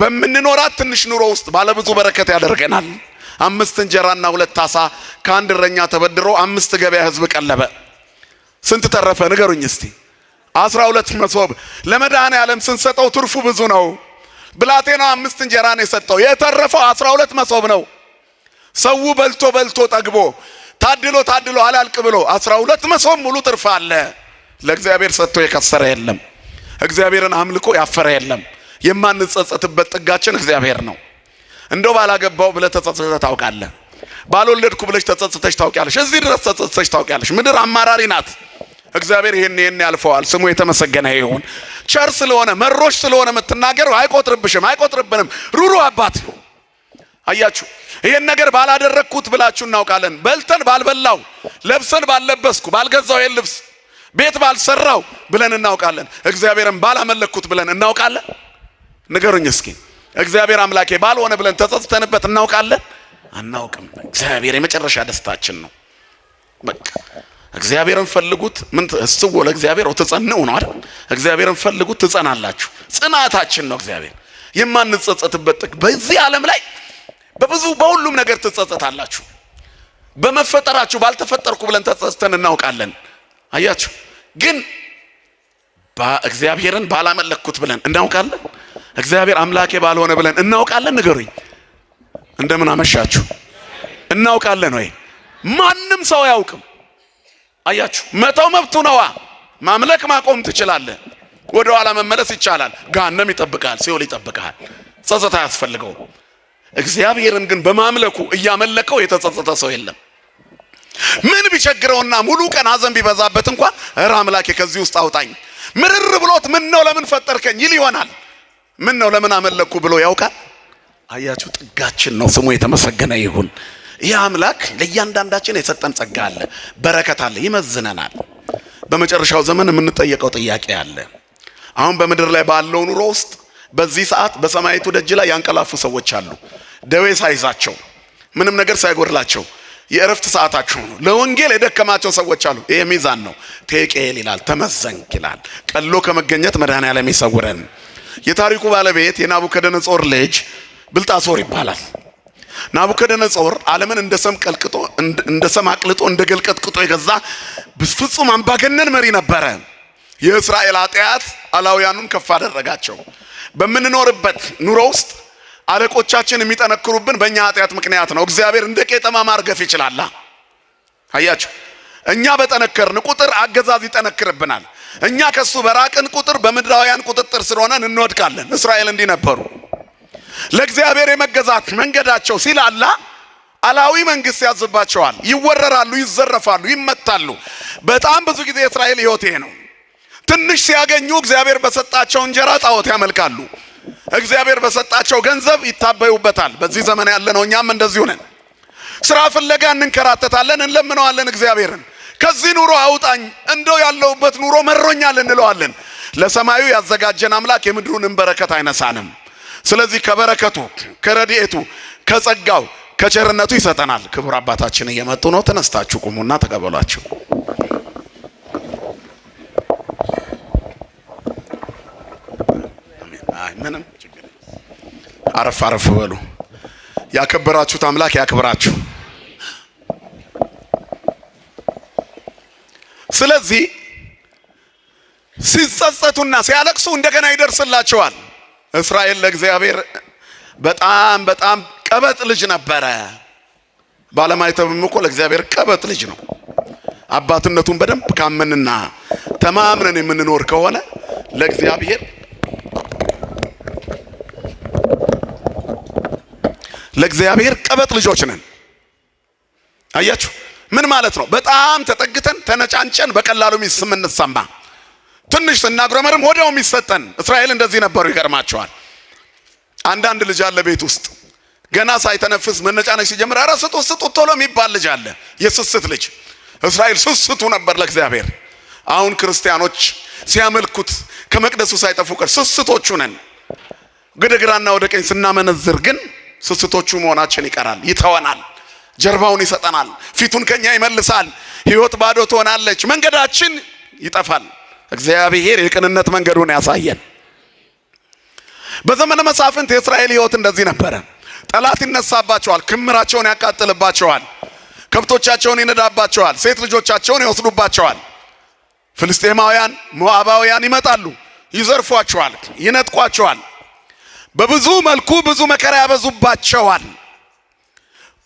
Speaker 1: በምንኖራት ትንሽ ኑሮ ውስጥ ባለብዙ በረከት ያደርገናል። 5 እንጀራና 2 ዓሣ ከአንድ እረኛ ተበድሮ 5 ገበያ ህዝብ ቀለበ። ስንት ተረፈ ንገሩኝ እስቲ? 12 መሶብ ለመድኃኔዓለም ስንሰጠው ትርፉ ብዙ ነው። ብላቴናው 5 እንጀራ ነው የሰጠው፣ የተረፈው 12 መሶብ ነው። ሰው በልቶ በልቶ ጠግቦ ታድሎ ታድሎ አላልቅ ብሎ 12 መሶብ ሙሉ ትርፍ አለ። ለእግዚአብሔር ሰጥቶ የከሰረ የለም። እግዚአብሔርን አምልኮ ያፈረ የለም። የማንጸጸትበት ጥጋችን እግዚአብሔር ነው። እንደው ባላገባው ብለህ ተጸጽተህ ታውቃለህ? ባልወለድኩ ብለሽ ተጸጽተሽ ታውቂያለሽ? እዚህ ድረስ ተጸጽተሽ ታውቂያለሽ? ምድር አማራሪ ናት። እግዚአብሔር ይሄን ያልፈዋል። ስሙ የተመሰገነ ይሁን። ቸር ስለሆነ መሮሽ ስለሆነ የምትናገረው አይቆጥርብሽም፣ አይቆጥርብንም። ሩሩ አባት ነው። አያችሁ፣ ይሄን ነገር ባላደረግኩት ብላችሁ እናውቃለን። በልተን ባልበላው፣ ለብሰን ባልለበስኩ፣ ባልገዛው ይሄን ልብስ ቤት ባልሰራው ብለን እናውቃለን። እግዚአብሔርን ባላመለክኩት ብለን እናውቃለን? ንገሩኝ እስኪ። እግዚአብሔር አምላኬ ባልሆነ ብለን ተጸጽተንበት እናውቃለን? አናውቅም። እግዚአብሔር የመጨረሻ ደስታችን ነው። በቃ እግዚአብሔርን ፈልጉት። ምን እስዎ ለእግዚአብሔር ወተጸነው ነው አይደል? እግዚአብሔርን ፈልጉት ትጸናላችሁ። ጽናታችን ነው እግዚአብሔር። የማንጸጸትበት ጥግ በዚህ ዓለም ላይ በሁሉም ነገር ትጸጸታላችሁ። በመፈጠራችሁ ባልተፈጠርኩ ብለን ተጸጽተን እናውቃለን። አያችሁ፣ ግን እግዚአብሔርን ባላመለክኩት ብለን እናውቃለን? እግዚአብሔር አምላኬ ባልሆነ ብለን እናውቃለን? ንገሩኝ። እንደምን አመሻችሁ? እናውቃለን ወይ? ማንም ሰው አያውቅም። አያችሁ፣ መተው መብቱ ነዋ። ማምለክ ማቆም ትችላለህ። ወደ ኋላ መመለስ ይቻላል። ገሃነም ይጠብቃል፣ ሲኦል ይጠብቃል። ጸጸት አያስፈልገውም። እግዚአብሔርን ግን በማምለኩ እያመለከው የተጸጸተ ሰው የለም። ምን ቢቸግረውና ሙሉ ቀን ሐዘን ቢበዛበት እንኳን እረ አምላኬ ከዚህ ውስጥ አውጣኝ፣ ምርር ብሎት ምን ነው ለምን ፈጠርከኝ ይል ይሆናል። ምን ነው ለምን አመለኩ ብሎ ያውቃል። አያችሁ፣ ጥጋችን ነው። ስሙ የተመሰገነ ይሁን። ይህ አምላክ ለእያንዳንዳችን የሰጠን ጸጋ አለ፣ በረከት አለ፣ ይመዝነናል። በመጨረሻው ዘመን የምንጠየቀው ጥያቄ አለ። አሁን በምድር ላይ ባለው ኑሮ ውስጥ በዚህ ሰዓት በሰማይቱ ደጅ ላይ ያንቀላፉ ሰዎች አሉ። ደዌ ሳይዛቸው ምንም ነገር ሳይጎድላቸው የእረፍት ሰዓታቸው ነው። ለወንጌል የደከማቸው ሰዎች አሉ። ይሄ ሚዛን ነው። ቴቄል ይላል፣ ተመዘንክ ይላል። ቀሎ ከመገኘት መድኃኔዓለም ይሰውረን። የታሪኩ ባለቤት የናቡከደነጾር ልጅ ብልጣሶር ይባላል። ናቡከደነጾር ዓለምን እንደ ሰም አቅልጦ እንደ ገል ቀጥቅጦ የገዛ ፍጹም አምባገነን መሪ ነበረ። የእስራኤል ኃጢአት አላውያኑን ከፍ አደረጋቸው። በምንኖርበት ኑሮ ውስጥ አለቆቻችን የሚጠነክሩብን በእኛ ኃጢአት ምክንያት ነው። እግዚአብሔር እንደ ቄጠማ ማርገፍ ይችላል። አያችሁ፣ እኛ በጠነከርን ቁጥር አገዛዝ ይጠነክርብናል። እኛ ከሱ በራቅን ቁጥር በምድራውያን ቁጥጥር ስር ሆነን እንወድቃለን። እስራኤል እንዲህ ነበሩ። ለእግዚአብሔር የመገዛት መንገዳቸው ሲላላ አላዊ መንግስት ያዝባቸዋል። ይወረራሉ፣ ይዘረፋሉ፣ ይመታሉ። በጣም ብዙ ጊዜ የእስራኤል ሕይወት ይሄ ነው። ትንሽ ሲያገኙ እግዚአብሔር በሰጣቸው እንጀራ ጣዖት ያመልካሉ። እግዚአብሔር በሰጣቸው ገንዘብ ይታበዩበታል። በዚህ ዘመን ያለነው እኛም እንደዚሁ ነን። ስራ ፍለጋ እንንከራተታለን፣ እንለምነዋለን እግዚአብሔርን። ከዚህ ኑሮ አውጣኝ፣ እንደው ያለውበት ኑሮ መሮኛል እንለዋለን። ለሰማዩ ያዘጋጀን አምላክ የምድሩንም በረከት አይነሳንም። ስለዚህ ከበረከቱ፣ ከረድኤቱ፣ ከጸጋው፣ ከቸርነቱ ይሰጠናል። ክቡር አባታችን እየመጡ ነው። ተነስታችሁ ቁሙና ተቀበሏቸው። ምንም አረፍ አረፍ በሉ። ያከበራችሁት አምላክ ያክብራችሁ። ስለዚህ ሲጸጸቱና ሲያለቅሱ እንደገና ይደርስላቸዋል። እስራኤል ለእግዚአብሔር በጣም ቀበጥ ልጅ ነበረ። ባለማይተብም እኮ ለእግዚአብሔር ቀበጥ ልጅ ነው። አባትነቱን በደንብ ካመንና ተማምነን የምንኖር ከሆነ ለእግዚአብሔር ቀበጥ ልጆች ነን። አያችሁ ምን ማለት ነው? በጣም ተጠግተን ተነጫንጨን በቀላሉ የምንሰማ ትንሽ ስናጉረመርም ወዲያው የሚሰጠን። እስራኤል እንደዚህ ነበሩ። ይገርማቸዋል። አንዳንድ ልጅ አለ ቤት ውስጥ ገና ሳይተነፍስ መነጫነጭ ሲጀምር ኧረ ስጡት ቶሎ የሚባል ልጅ አለ። የስስት ልጅ። እስራኤል ስስቱ ነበር ለእግዚአብሔር። አሁን ክርስቲያኖች ሲያመልኩት ከመቅደሱ ሳይጠፉ ቀር ስስቶቹ ነን። ወደ ግራና ወደ ቀኝ ስናመነዝር ግን ስስቶቹ መሆናችን ይቀራል። ይተወናል፣ ጀርባውን ይሰጠናል፣ ፊቱን ከኛ ይመልሳል። ሕይወት ባዶ ትሆናለች፣ መንገዳችን ይጠፋል። እግዚአብሔር የቅንነት መንገዱን ያሳየን። በዘመነ መሳፍንት የእስራኤል ሕይወት እንደዚህ ነበረ። ጠላት ይነሳባቸዋል፣ ክምራቸውን ያቃጥልባቸዋል፣ ከብቶቻቸውን ይነዳባቸዋል፣ ሴት ልጆቻቸውን ይወስዱባቸዋል። ፍልስጤማውያን፣ ሞዓባውያን ይመጣሉ፣ ይዘርፏቸዋል፣ ይነጥቋቸዋል። በብዙ መልኩ ብዙ መከራ ያበዙባቸዋል።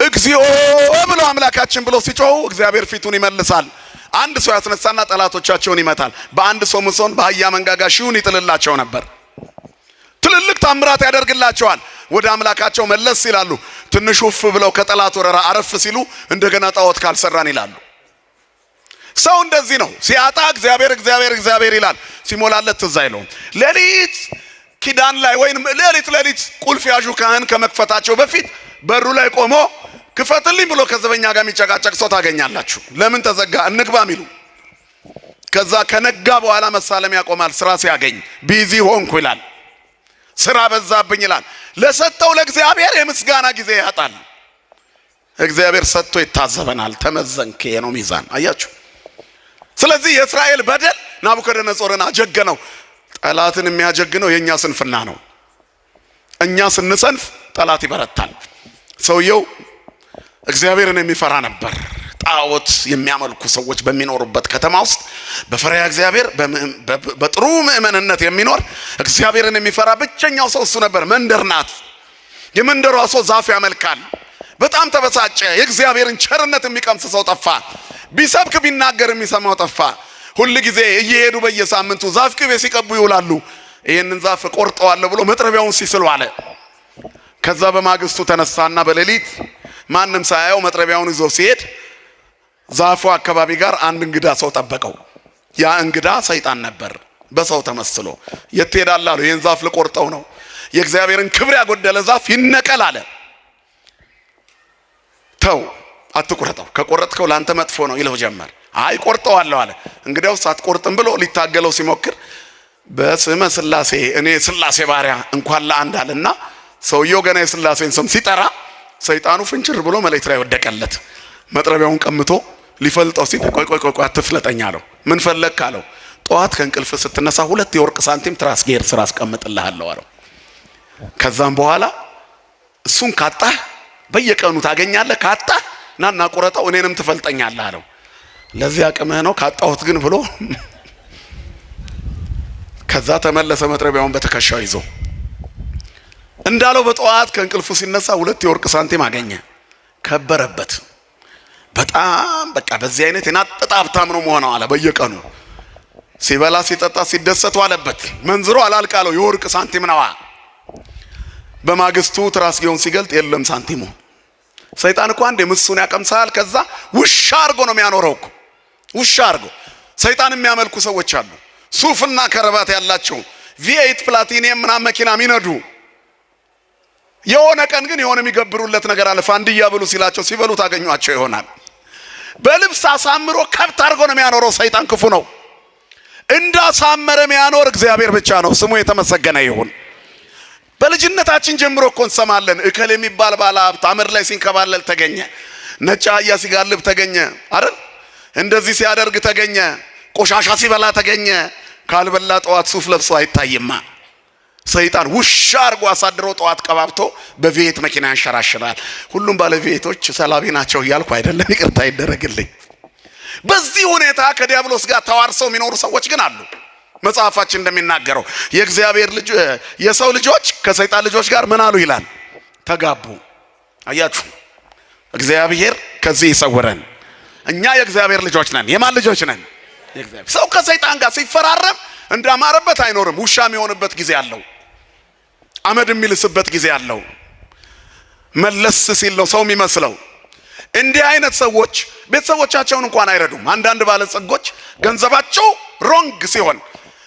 Speaker 1: እግዚኦ ብለው አምላካችን ብለው ሲጮሁ እግዚአብሔር ፊቱን ይመልሳል። አንድ ሰው ያስነሳና ጠላቶቻቸውን ይመታል። በአንድ ሰው ምሶን በአህያ መንጋጋ ሺውን ይጥልላቸው ነበር። ትልልቅ ታምራት ያደርግላቸዋል። ወደ አምላካቸው መለስ ይላሉ። ትንሽ ውፍ ብለው ከጠላት ወረራ አረፍ ሲሉ እንደገና ጣዖት ካልሰራን ይላሉ። ሰው እንደዚህ ነው። ሲያጣ እግዚአብሔር እግዚአብሔር እግዚአብሔር ይላል። ሲሞላለት ትዝ አይለውም። ሌሊት ኪዳን ላይ ወይንም ሌሊት ቁልፍ ያዡ ካህን ከመክፈታቸው በፊት በሩ ላይ ቆሞ ክፈትልኝ ብሎ ከዘበኛ ጋር የሚጨቃጨቅ ሰው ታገኛላችሁ። ለምን ተዘጋ እንግባ ሚሉ። ከዛ ከነጋ በኋላ መሳለም ያቆማል። ስራ ሲያገኝ ቢዚ ሆንኩ ይላል። ስራ በዛብኝ ይላል። ለሰጠው ለእግዚአብሔር የምስጋና ጊዜ ያጣል። እግዚአብሔር ሰጥቶ ይታዘበናል። ተመዘንከ ነው ሚዛን። አያችሁ። ስለዚህ የእስራኤል በደል ናቡከደነጾርን አጀገነው። ጠላትን የሚያጀግነው የኛ ስንፍና ነው። እኛ ስንሰንፍ ጠላት ይበረታል። ሰውየው እግዚአብሔርን የሚፈራ ነበር። ጣዖት የሚያመልኩ ሰዎች በሚኖሩበት ከተማ ውስጥ በፈሪሃ እግዚአብሔር በጥሩ ምእመንነት የሚኖር እግዚአብሔርን የሚፈራ ብቸኛው ሰው እሱ ነበር። መንደር ናት። የመንደሯ ሰው ዛፍ ያመልካል። በጣም ተበሳጨ። የእግዚአብሔርን ቸርነት የሚቀምስ ሰው ጠፋ። ቢሰብክ ቢናገር የሚሰማው ጠፋ። ሁሉ ጊዜ እየሄዱ በየሳምንቱ ዛፍ ቅቤ ሲቀቡ ይውላሉ። ይሄንን ዛፍ ቆርጠዋለሁ ብሎ መጥረቢያውን ሲስሉ አለ። ከዛ በማግስቱ ተነሳና በሌሊት ማንም ሳያየው መጥረቢያውን ይዞ ሲሄድ ዛፉ አካባቢ ጋር አንድ እንግዳ ሰው ጠበቀው። ያ እንግዳ ሰይጣን ነበር በሰው ተመስሎ። የት ትሄዳለህ አለው። ይሄን ዛፍ ልቆርጠው ነው። የእግዚአብሔርን ክብር ያጎደለ ዛፍ ይነቀል አለ። ተው አትቆርጠው፣ ከቆረጥከው ላንተ መጥፎ ነው ይለው ጀመር። አይ ቆርጠዋለሁ አለ። እንግዲያውስ አትቆርጥም ብሎ ሊታገለው ሲሞክር በስመ ስላሴ እኔ ስላሴ ባሪያ እንኳን ለአንድ አለና ሰውየው ገና የስላሴን ስም ሲጠራ ሰይጣኑ ፍንጭር ብሎ መሬት ላይ ወደቀለት። መጥረቢያውን ቀምቶ ሊፈልጠው ሲል ቆይ አትፍለጠኝ አለው። ምን ፈለክ አለው። ጠዋት ከእንቅልፍ ስትነሳ 2 የወርቅ ሳንቲም ትራስጌር ስራ አስቀምጥልሃለሁ አለው። ከዛም በኋላ እሱን ካጣህ በየቀኑ ታገኛለህ፣ ካጣህ ናና ቁረጠው እኔንም ትፈልጠኛለህ አለው። ለዚህ አቅምህ ነው ካጣሁት ግን ብሎ ከዛ ተመለሰ። መጥረቢያውን በትከሻው ይዞ እንዳለው በጠዋት ከእንቅልፉ ሲነሳ 2 የወርቅ ሳንቲም አገኘ። ከበረበት። በጣም በቃ በዚህ አይነት የናጠጣ ሀብታም ነው መሆነው አለ። በየቀኑ ሲበላ ሲጠጣ ሲደሰት ዋለበት። መንዝሮ አላልቃለው የወርቅ ሳንቲም ነዋ። በማግስቱ ትራስጌውን ሲገልጥ የለም ሳንቲሙ። ሰይጣን እኮ አንዴ ምሱን ያቀምሳል። ከዛ ውሻ አርጎ ነው የሚያኖረው እኮ ውሻ አርጎ። ሰይጣን የሚያመልኩ ሰዎች አሉ። ሱፍና ከረባት ያላቸው V8 ፕላቲኒየም ምናምን መኪና የሚነዱ የሆነ ቀን ግን የሆነ የሚገብሩለት ነገር አለ። ፋንዲያ ብሉ ሲላቸው ሲበሉ ታገኟቸው ይሆናል። በልብስ አሳምሮ ከብት አርጎ ነው የሚያኖረው። ሰይጣን ክፉ ነው። እንዳሳመረ የሚያኖር እግዚአብሔር ብቻ ነው። ስሙ የተመሰገነ ይሁን። በልጅነታችን ጀምሮ እኮ እንሰማለን። እከል የሚባል ባለ ሀብት አመድ ላይ ሲንከባለል ተገኘ፣ ነጭ አህያ ሲጋልብ ተገኘ አይደል? እንደዚህ ሲያደርግ ተገኘ፣ ቆሻሻ ሲበላ ተገኘ። ካልበላ ጠዋት ሱፍ ለብሶ አይታይማ። ሰይጣን ውሻ አርጎ አሳድሮ ጠዋት ቀባብቶ በቪኤት መኪና ያንሸራሽራል። ሁሉም ባለ ቪኤቶች ሰላቢ ናቸው እያልኩ አይደለም፣ ይቅርታ ይደረግልኝ። በዚህ ሁኔታ ከዲያብሎስ ጋር ተዋርሰው የሚኖሩ ሰዎች ግን አሉ። መጽሐፋችን እንደሚናገረው የእግዚአብሔር ልጅ የሰው ልጆች ከሰይጣን ልጆች ጋር ምን አሉ ይላል? ተጋቡ። አያችሁ፣ እግዚአብሔር ከዚህ ይሰውረን። እኛ የእግዚአብሔር ልጆች ነን። የማን ልጆች ነን? የእግዚአብሔር። ሰው ከሰይጣን ጋር ሲፈራረም እንዳማረበት አይኖርም። ውሻ የሚሆንበት ጊዜ አለው። አመድ የሚልስበት ጊዜ አለው። መለስ ሲል ነው ሰው የሚመስለው። እንዲህ አይነት ሰዎች ቤተሰቦቻቸውን እንኳን አይረዱም። አንዳንድ ባለጸጎች ገንዘባቸው ሮንግ ሲሆን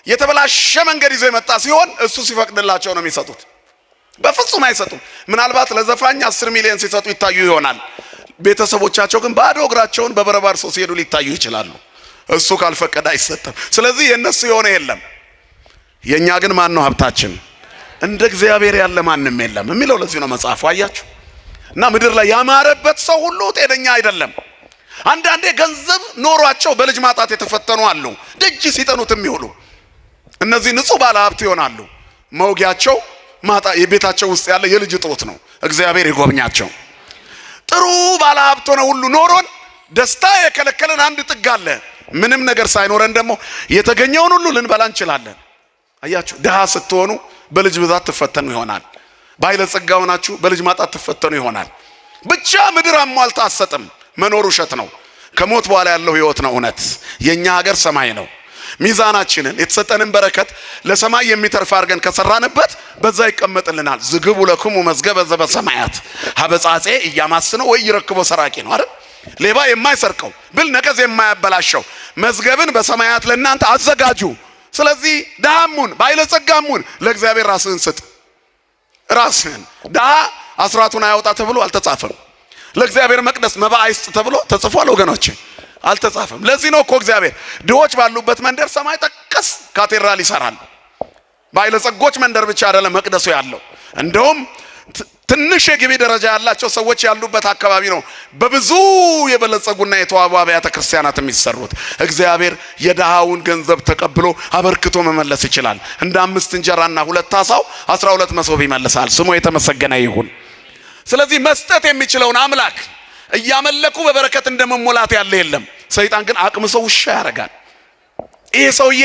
Speaker 1: የተበላሸ መንገድ ይዞ የመጣ ሲሆን እሱ ሲፈቅድላቸው ነው የሚሰጡት። በፍጹም አይሰጡም። ምናልባት ለዘፋኝ 10 ሚሊዮን ሲሰጡ ይታዩ ይሆናል። ቤተሰቦቻቸው ግን ባዶ እግራቸውን በበረባርሶ ሲሄዱ ሊታዩ ይችላሉ። እሱ ካልፈቀደ አይሰጥም። ስለዚህ የነሱ የሆነ የለም። የኛ ግን ማን ነው ሀብታችን? እንደ እግዚአብሔር ያለ ማንም የለም የሚለው ለዚህ ነው መጽሐፉ። አያችሁ። እና ምድር ላይ ያማረበት ሰው ሁሉ ጤነኛ አይደለም። አንዳንዴ ገንዘብ ኖሯቸው በልጅ ማጣት የተፈተኑ አሉ። ደጅ ሲጠኑት የሚውሉ እነዚህ ንጹህ ባለ ሀብት ይሆናሉ። መውጊያቸው የቤታቸው ውስጥ ያለ የልጅ እጦት ነው። እግዚአብሔር ይጎብኛቸው። ጥሩ ባለ ሀብት ሆነ ሁሉ ኖሮን ደስታ የከለከለን አንድ ጥግ አለ። ምንም ነገር ሳይኖረን ደግሞ የተገኘውን ሁሉ ልንበላ እንችላለን። አያችሁ። ድሃ ስትሆኑ በልጅ ብዛት ትፈተኑ ይሆናል። ባለጸጋ ሆናችሁ በልጅ ማጣት ትፈተኑ ይሆናል። ብቻ ምድር አሟልታ አትሰጥም። መኖር ውሸት ነው። ከሞት በኋላ ያለው ህይወት ነው እውነት። የኛ ሀገር ሰማይ ነው። ሚዛናችንን የተሰጠንን በረከት ለሰማይ የሚተርፍ አድርገን ከሰራንበት በዛ ይቀመጥልናል። ዝግቡ ለክሙ መዝገበ ዘበሰማያት ሀበጻጼ እያማስነው ወይ ይረክቦ ሰራቂ ነው አይደል? ሌባ የማይሰርቀው ብል ነቀዝ የማያበላሸው መዝገብን በሰማያት ለእናንተ አዘጋጁ። ስለዚህ ድሃሙን ባለጸጋሙን ለእግዚአብሔር ራስህን ስጥ። ራስህን ድሃ አስራቱን አያውጣ ተብሎ አልተጻፈም። ለእግዚአብሔር መቅደስ መባ አይስጥ ተብሎ ተጽፏል ወገኖች? አልተጻፈም። ለዚህ ነው እኮ እግዚአብሔር ድሆች ባሉበት መንደር ሰማይ ጠቀስ ካቴድራል ይሰራል። ባለጸጎች መንደር ብቻ አይደለም መቅደሱ ያለው። እንደውም ትንሽ የግቢ ደረጃ ያላቸው ሰዎች ያሉበት አካባቢ ነው በብዙ የበለጸጉና የተዋቡ አብያተ ክርስቲያናት የሚሰሩት። እግዚአብሔር የድሃውን ገንዘብ ተቀብሎ አበርክቶ መመለስ ይችላል። እንደ 5 እንጀራና 2 ዓሣው 12 መሶብ ይመልሳል። ስሙ የተመሰገነ ይሁን። ስለዚህ መስጠት የሚችለውን አምላክ እያመለኩ በበረከት እንደመሞላት ያለ የለም። ሰይጣን ግን አቅምሶ ውሻ ያደርጋል። ይሄ ሰውዬ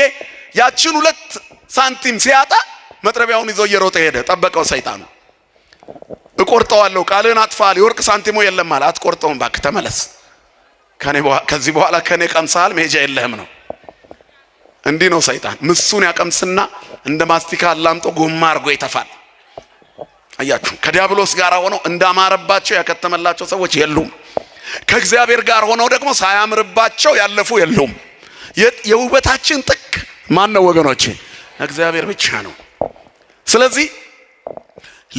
Speaker 1: ያችን 2 ሳንቲም ሲያጣ መጥረቢያውን ይዞ እየሮጠ ሄደ። ጠበቀው ሰይጣኑ። እቆርጠዋለሁ ቃልን አጥፋል የወርቅ ሳንቲሞ የለም አለ። አትቆርጠውም ባክ ተመለስ፣ ከዚህ በኋላ ከኔ ቀምሰሃል መሄጃ የለህም ነው። እንዲህ ነው ሰይጣን። ምሱን ያቀምስና እንደ ማስቲካ አላምጦ ጎማ አድርጎ ይተፋል። አያችሁ፣ ከዲያብሎስ ጋር ሆነው እንዳማረባቸው ያከተመላቸው ሰዎች የሉም። ከእግዚአብሔር ጋር ሆነው ደግሞ ሳያምርባቸው ያለፉ የሉም። የውበታችን ጥግ ማን ነው ወገኖቼ? እግዚአብሔር ብቻ ነው። ስለዚህ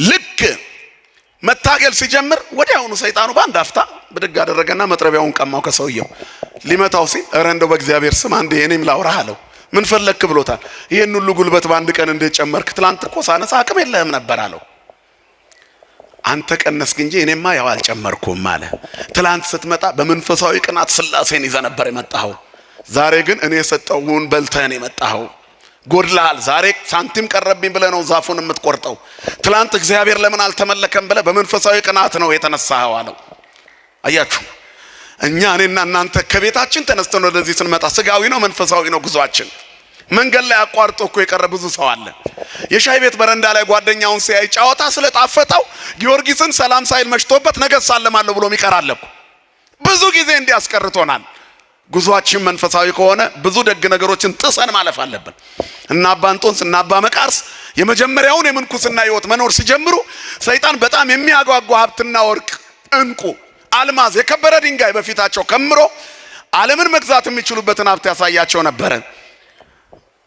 Speaker 1: ልክ መታገል ሲጀምር ወዲያውኑ ሰይጣኑ በአንድ አፍታ ብድግ አደረገና መጥረቢያውን ቀማው ከሰውየው። ሊመታው ሲል እረ እንደው በእግዚአብሔር ስም አንዴ እኔም ላውራህ አለው። ምን ፈለክ ብሎታል። ይሄን ሁሉ ጉልበት በአንድ ቀን እንዴት ጨመርክ? ትላንት እኮ ሳነሳ አቅም የለህም ነበር አለው። አንተ ቀነስክ እንጂ እኔማ ያው አልጨመርኩም አለ። ትላንት ስትመጣ በመንፈሳዊ ቅናት ስላሴን ይዘህ ነበር የመጣኸው። ዛሬ ግን እኔ የሰጠውን በልተህን የመጣኸው። ጎድለሃል። ዛሬ ሳንቲም ቀረብኝ ብለህ ነው ዛፉን የምትቆርጠው። ትላንት እግዚአብሔር ለምን አልተመለከም ብለህ በመንፈሳዊ ቅናት ነው የተነሳኸው አለው። አያችሁ፣ እኔና እናንተ ከቤታችን ተነስተን ወደዚህ ስንመጣ ስጋዊ ነው መንፈሳዊ ነው ጉዟችን። መንገድ ላይ አቋርጦ እኮ የቀረ ብዙ ሰው አለ። የሻይ ቤት በረንዳ ላይ ጓደኛውን ሲያይ ጨዋታ ስለጣፈጠው ጊዮርጊስን ሰላም ሳይል መሽቶበት ነገ ሳለማለሁ ብሎ ይቀራል እኮ። ብዙ ጊዜ እንዲያስቀርቶናል። ጉዟችን መንፈሳዊ ከሆነ ብዙ ደግ ነገሮችን ጥሰን ማለፍ አለብን። እና አባ እንጦንስ እና አባ መቃርስ የመጀመሪያውን የምንኩስና ህይወት መኖር ሲጀምሩ ሰይጣን በጣም የሚያጓጓ ሀብትና ወርቅ፣ እንቁ፣ አልማዝ፣ የከበረ ድንጋይ በፊታቸው ከምሮ ዓለምን መግዛት የሚችሉበትን ሀብት ያሳያቸው ነበረ።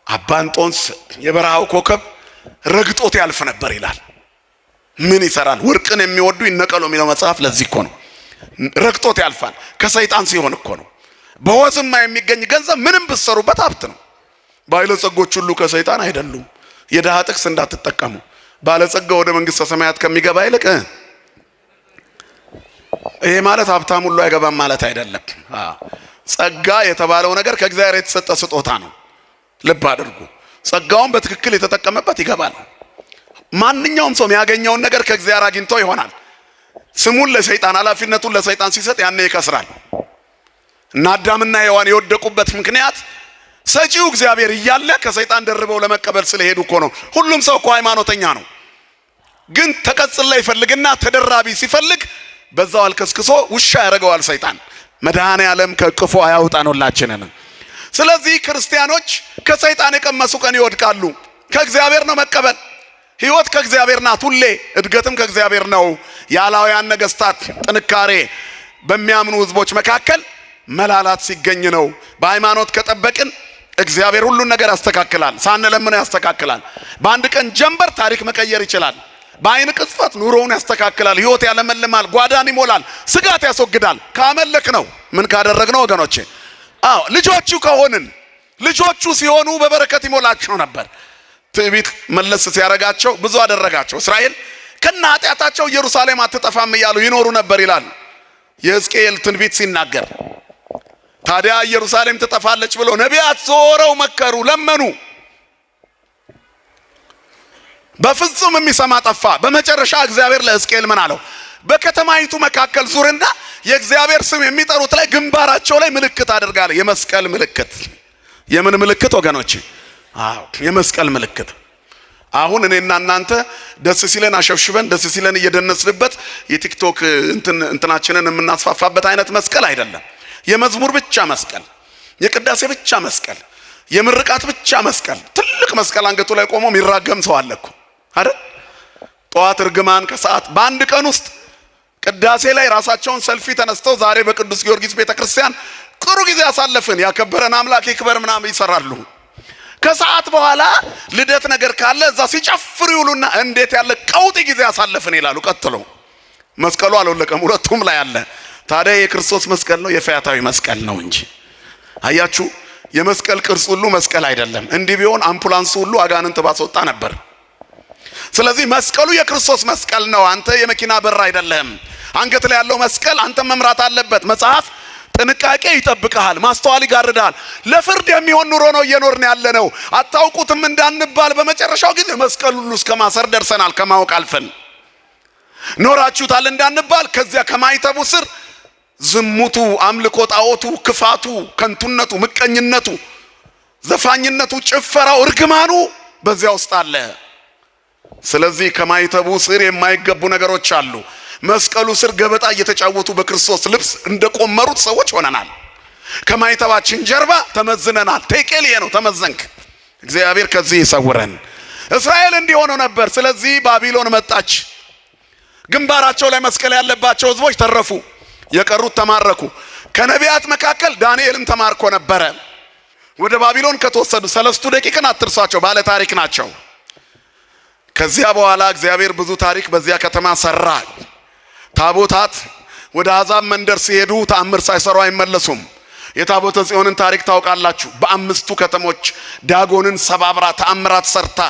Speaker 1: አባ እንጦንስ የበረሃው ኮከብ ረግጦት ያልፍ ነበር ይላል። ምን ይሰራል? ወርቅን የሚወዱ ይነቀሉ የሚለው መጽሐፍ ለዚህ እኮ ነው። ረግጦት ያልፋል። ከሰይጣን ሲሆን እኮ ነው። በወዝማ የሚገኝ ገንዘብ ምንም ብትሰሩበት ሀብት ነው። ባለጸጎች ሁሉ ከሰይጣን አይደሉም። የድሃ ጥቅስ እንዳትጠቀሙ። ባለጸጋ ወደ መንግስተ ሰማያት ከሚገባ ይልቅ ይሄ ማለት ሀብታም ሁሉ አይገባም ማለት አይደለም። ጸጋ የተባለው ነገር ከእግዚአብሔር የተሰጠ ስጦታ ነው። ልብ አድርጉ። ጸጋውን በትክክል የተጠቀመበት ይገባል። ማንኛውም ሰው የሚያገኘውን ነገር ከእግዚአብሔር አግኝቶ ይሆናል። ስሙን ለሰይጣን ኃላፊነቱን ለሰይጣን ሲሰጥ ያኔ ይከስራል። እና አዳምና ሔዋን የወደቁበት ምክንያት ሰጪው እግዚአብሔር እያለ ከሰይጣን ደርበው ለመቀበል ስለሄዱ እኮ ነው። ሁሉም ሰው እኮ ሃይማኖተኛ ነው፣ ግን ተቀጽላ ይፈልግና ተደራቢ ሲፈልግ በዛው አልከስክሶ ውሻ ያደርገዋል ሰይጣን። መድኃኔ ዓለም ከቅፎ አያውጣን ሁላችንን። ስለዚህ ክርስቲያኖች ከሰይጣን የቀመሱ ቀን ይወድቃሉ። ከእግዚአብሔር ነው መቀበል። ህይወት ከእግዚአብሔር ናት። ሁሌ እድገትም ከእግዚአብሔር ነው። የአላውያን ነገስታት ጥንካሬ በሚያምኑ ህዝቦች መካከል መላላት ሲገኝ ነው። በሃይማኖት ከጠበቅን እግዚአብሔር ሁሉን ነገር ያስተካክላል። ሳንለምን ያስተካክላል። በአንድ ቀን ጀንበር ታሪክ መቀየር ይችላል። በአይን ቅጽበት ኑሮውን ያስተካክላል። ህይወት ያለመልማል፣ ጓዳን ይሞላል፣ ስጋት ያስወግዳል። ካመለክ ነው። ምን ካደረግነው ወገኖቼ? ልጆቹ ከሆንን ልጆቹ ሲሆኑ በበረከት ይሞላቸው ነበር። ትዕቢት መለስ ሲያረጋቸው ብዙ አደረጋቸው። እስራኤል ከነ ኃጢአታቸው ኢየሩሳሌም አትጠፋም እያሉ ይኖሩ ነበር ይላል የሕዝቅኤል ትንቢት ሲናገር። ታዲያ ኢየሩሳሌም ትጠፋለች ብለው ነቢያት ዞረው መከሩ፣ ለመኑ። በፍጹም የሚሰማ ጠፋ። በመጨረሻ እግዚአብሔር ለሕዝቅኤል ምን አለው? በከተማይቱ መካከል ዙርና የእግዚአብሔር ስም የሚጠሩት ላይ ግንባራቸው ላይ ምልክት አድርጋለ። የመስቀል ምልክት። የምን ምልክት ወገኖቼ? የመስቀል ምልክት። አሁን እኔና እናንተ ደስ ሲለን አሸብሽበን ደስ ሲለን እየደነስንበት የቲክቶክ እንትናችንን የምናስፋፋበት አይነት መስቀል አይደለም። የመዝሙር ብቻ መስቀል፣ የቅዳሴ ብቻ መስቀል፣ የምርቃት ብቻ መስቀል፣ ትልቅ መስቀል አንገቱ ላይ ቆሞ የሚራገም ሰው አለ እኮ አይደል? ጠዋት እርግማን ከሰዓት በአንድ ቀን ውስጥ ቅዳሴ ላይ ራሳቸውን ሰልፊ ተነስተው ዛሬ በቅዱስ ጊዮርጊስ ቤተክርስቲያን ጥሩ ጊዜ ያሳለፍን ያከበረን አምላክ ይክበር ምናምን ይሰራሉ። ከሰዓት በኋላ ልደት ነገር ካለ እዛ ሲጨፍሩ ይውሉና እንዴት ያለ ቀውጢ ጊዜ ያሳለፍን ይላሉ። ቀጥሎ መስቀሉ አልወለቀም፣ ሁለቱም ላይ አለ። ታዲያ የክርስቶስ መስቀል ነው የፈያታዊ መስቀል ነው እንጂ። አያችሁ፣ የመስቀል ቅርጽ ሁሉ መስቀል አይደለም። እንዲህ ቢሆን አምቡላንስ ሁሉ አጋንንት ባስወጣ ነበር። ስለዚህ መስቀሉ የክርስቶስ መስቀል ነው። አንተ የመኪና በር አይደለም። አንገት ላይ ያለው መስቀል አንተ መምራት አለበት። መጽሐፍ ጥንቃቄ ይጠብቀሃል፣ ማስተዋል ይጋርዳል። ለፍርድ የሚሆን ኑሮ ነው እየኖርን ያለነው። አታውቁትም እንዳንባል በመጨረሻው ጊዜ መስቀል ሁሉ እስከ ማሰር ደርሰናል። ከማወቅ አልፈን ኖራችሁታል እንዳንባል ከዚያ ከማይተቡ ስር ዝሙቱ፣ አምልኮ ጣዖቱ፣ ክፋቱ፣ ከንቱነቱ፣ ምቀኝነቱ፣ ዘፋኝነቱ፣ ጭፈራው፣ እርግማኑ በዚያ ውስጥ አለ። ስለዚህ ከማይተቡ ስር የማይገቡ ነገሮች አሉ። መስቀሉ ስር ገበጣ እየተጫወቱ በክርስቶስ ልብስ እንደቆመሩት ሰዎች ሆነናል። ከማይተባችን ጀርባ ተመዝነናል። ቴቄልዬ ነው ተመዘንክ። እግዚአብሔር ከዚህ ይሰውረን። እስራኤል እንዲሆነው ነበር። ስለዚህ ባቢሎን መጣች። ግንባራቸው ላይ መስቀል ያለባቸው ህዝቦች ተረፉ፣ የቀሩት ተማረኩ። ከነቢያት መካከል ዳንኤልም ተማርኮ ነበረ። ወደ ባቢሎን ከተወሰዱ 3 ደቂቃን አትርሷቸው፣ ባለ ታሪክ ናቸው። ከዚያ በኋላ እግዚአብሔር ብዙ ታሪክ በዚያ ከተማ ሰራ። ታቦታት ወደ አሕዛብ መንደር ሲሄዱ ተአምር ሳይሰሩ አይመለሱም። የታቦተ ጽዮንን ታሪክ ታውቃላችሁ። በ5ቱ ከተሞች ዳጎንን ሰባብራ ተአምራት ሰርታ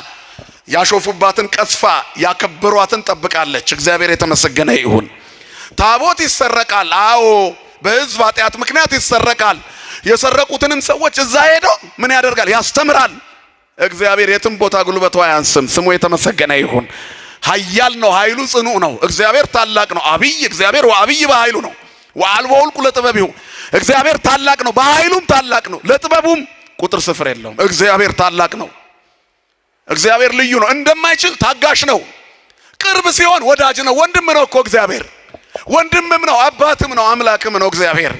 Speaker 1: ያሾፉባትን ቀስፋ ያከበሯትን ጠብቃለች። እግዚአብሔር የተመሰገነ ይሁን። ታቦት ይሰረቃል። አዎ በሕዝብ ኃጢአት ምክንያት ይሰረቃል። የሰረቁትንም ሰዎች እዛ ሄዶ ምን ያደርጋል? ያስተምራል። እግዚአብሔር የትም ቦታ ጉልበቱ አያንስም። ስሙ የተመሰገነ ይሁን። ኃያል ነው፣ ኃይሉ ጽኑ ነው። እግዚአብሔር ታላቅ ነው። አብይ እግዚአብሔር ወአብይ በኃይሉ ነው። ወአልቦ ውልቁ ለጥበቢሁ። እግዚአብሔር ታላቅ ነው፣ በኃይሉም ታላቅ ነው፣ ለጥበቡም ቁጥር ስፍር የለውም። እግዚአብሔር ታላቅ ነው። እግዚአብሔር ልዩ ነው። እንደማይችል ታጋሽ ነው። ቅርብ ሲሆን ወዳጅ ነው። ወንድም ነው እኮ እግዚአብሔር። ወንድምም ነው፣ አባትም ነው፣ አምላክም ነው እግዚአብሔር።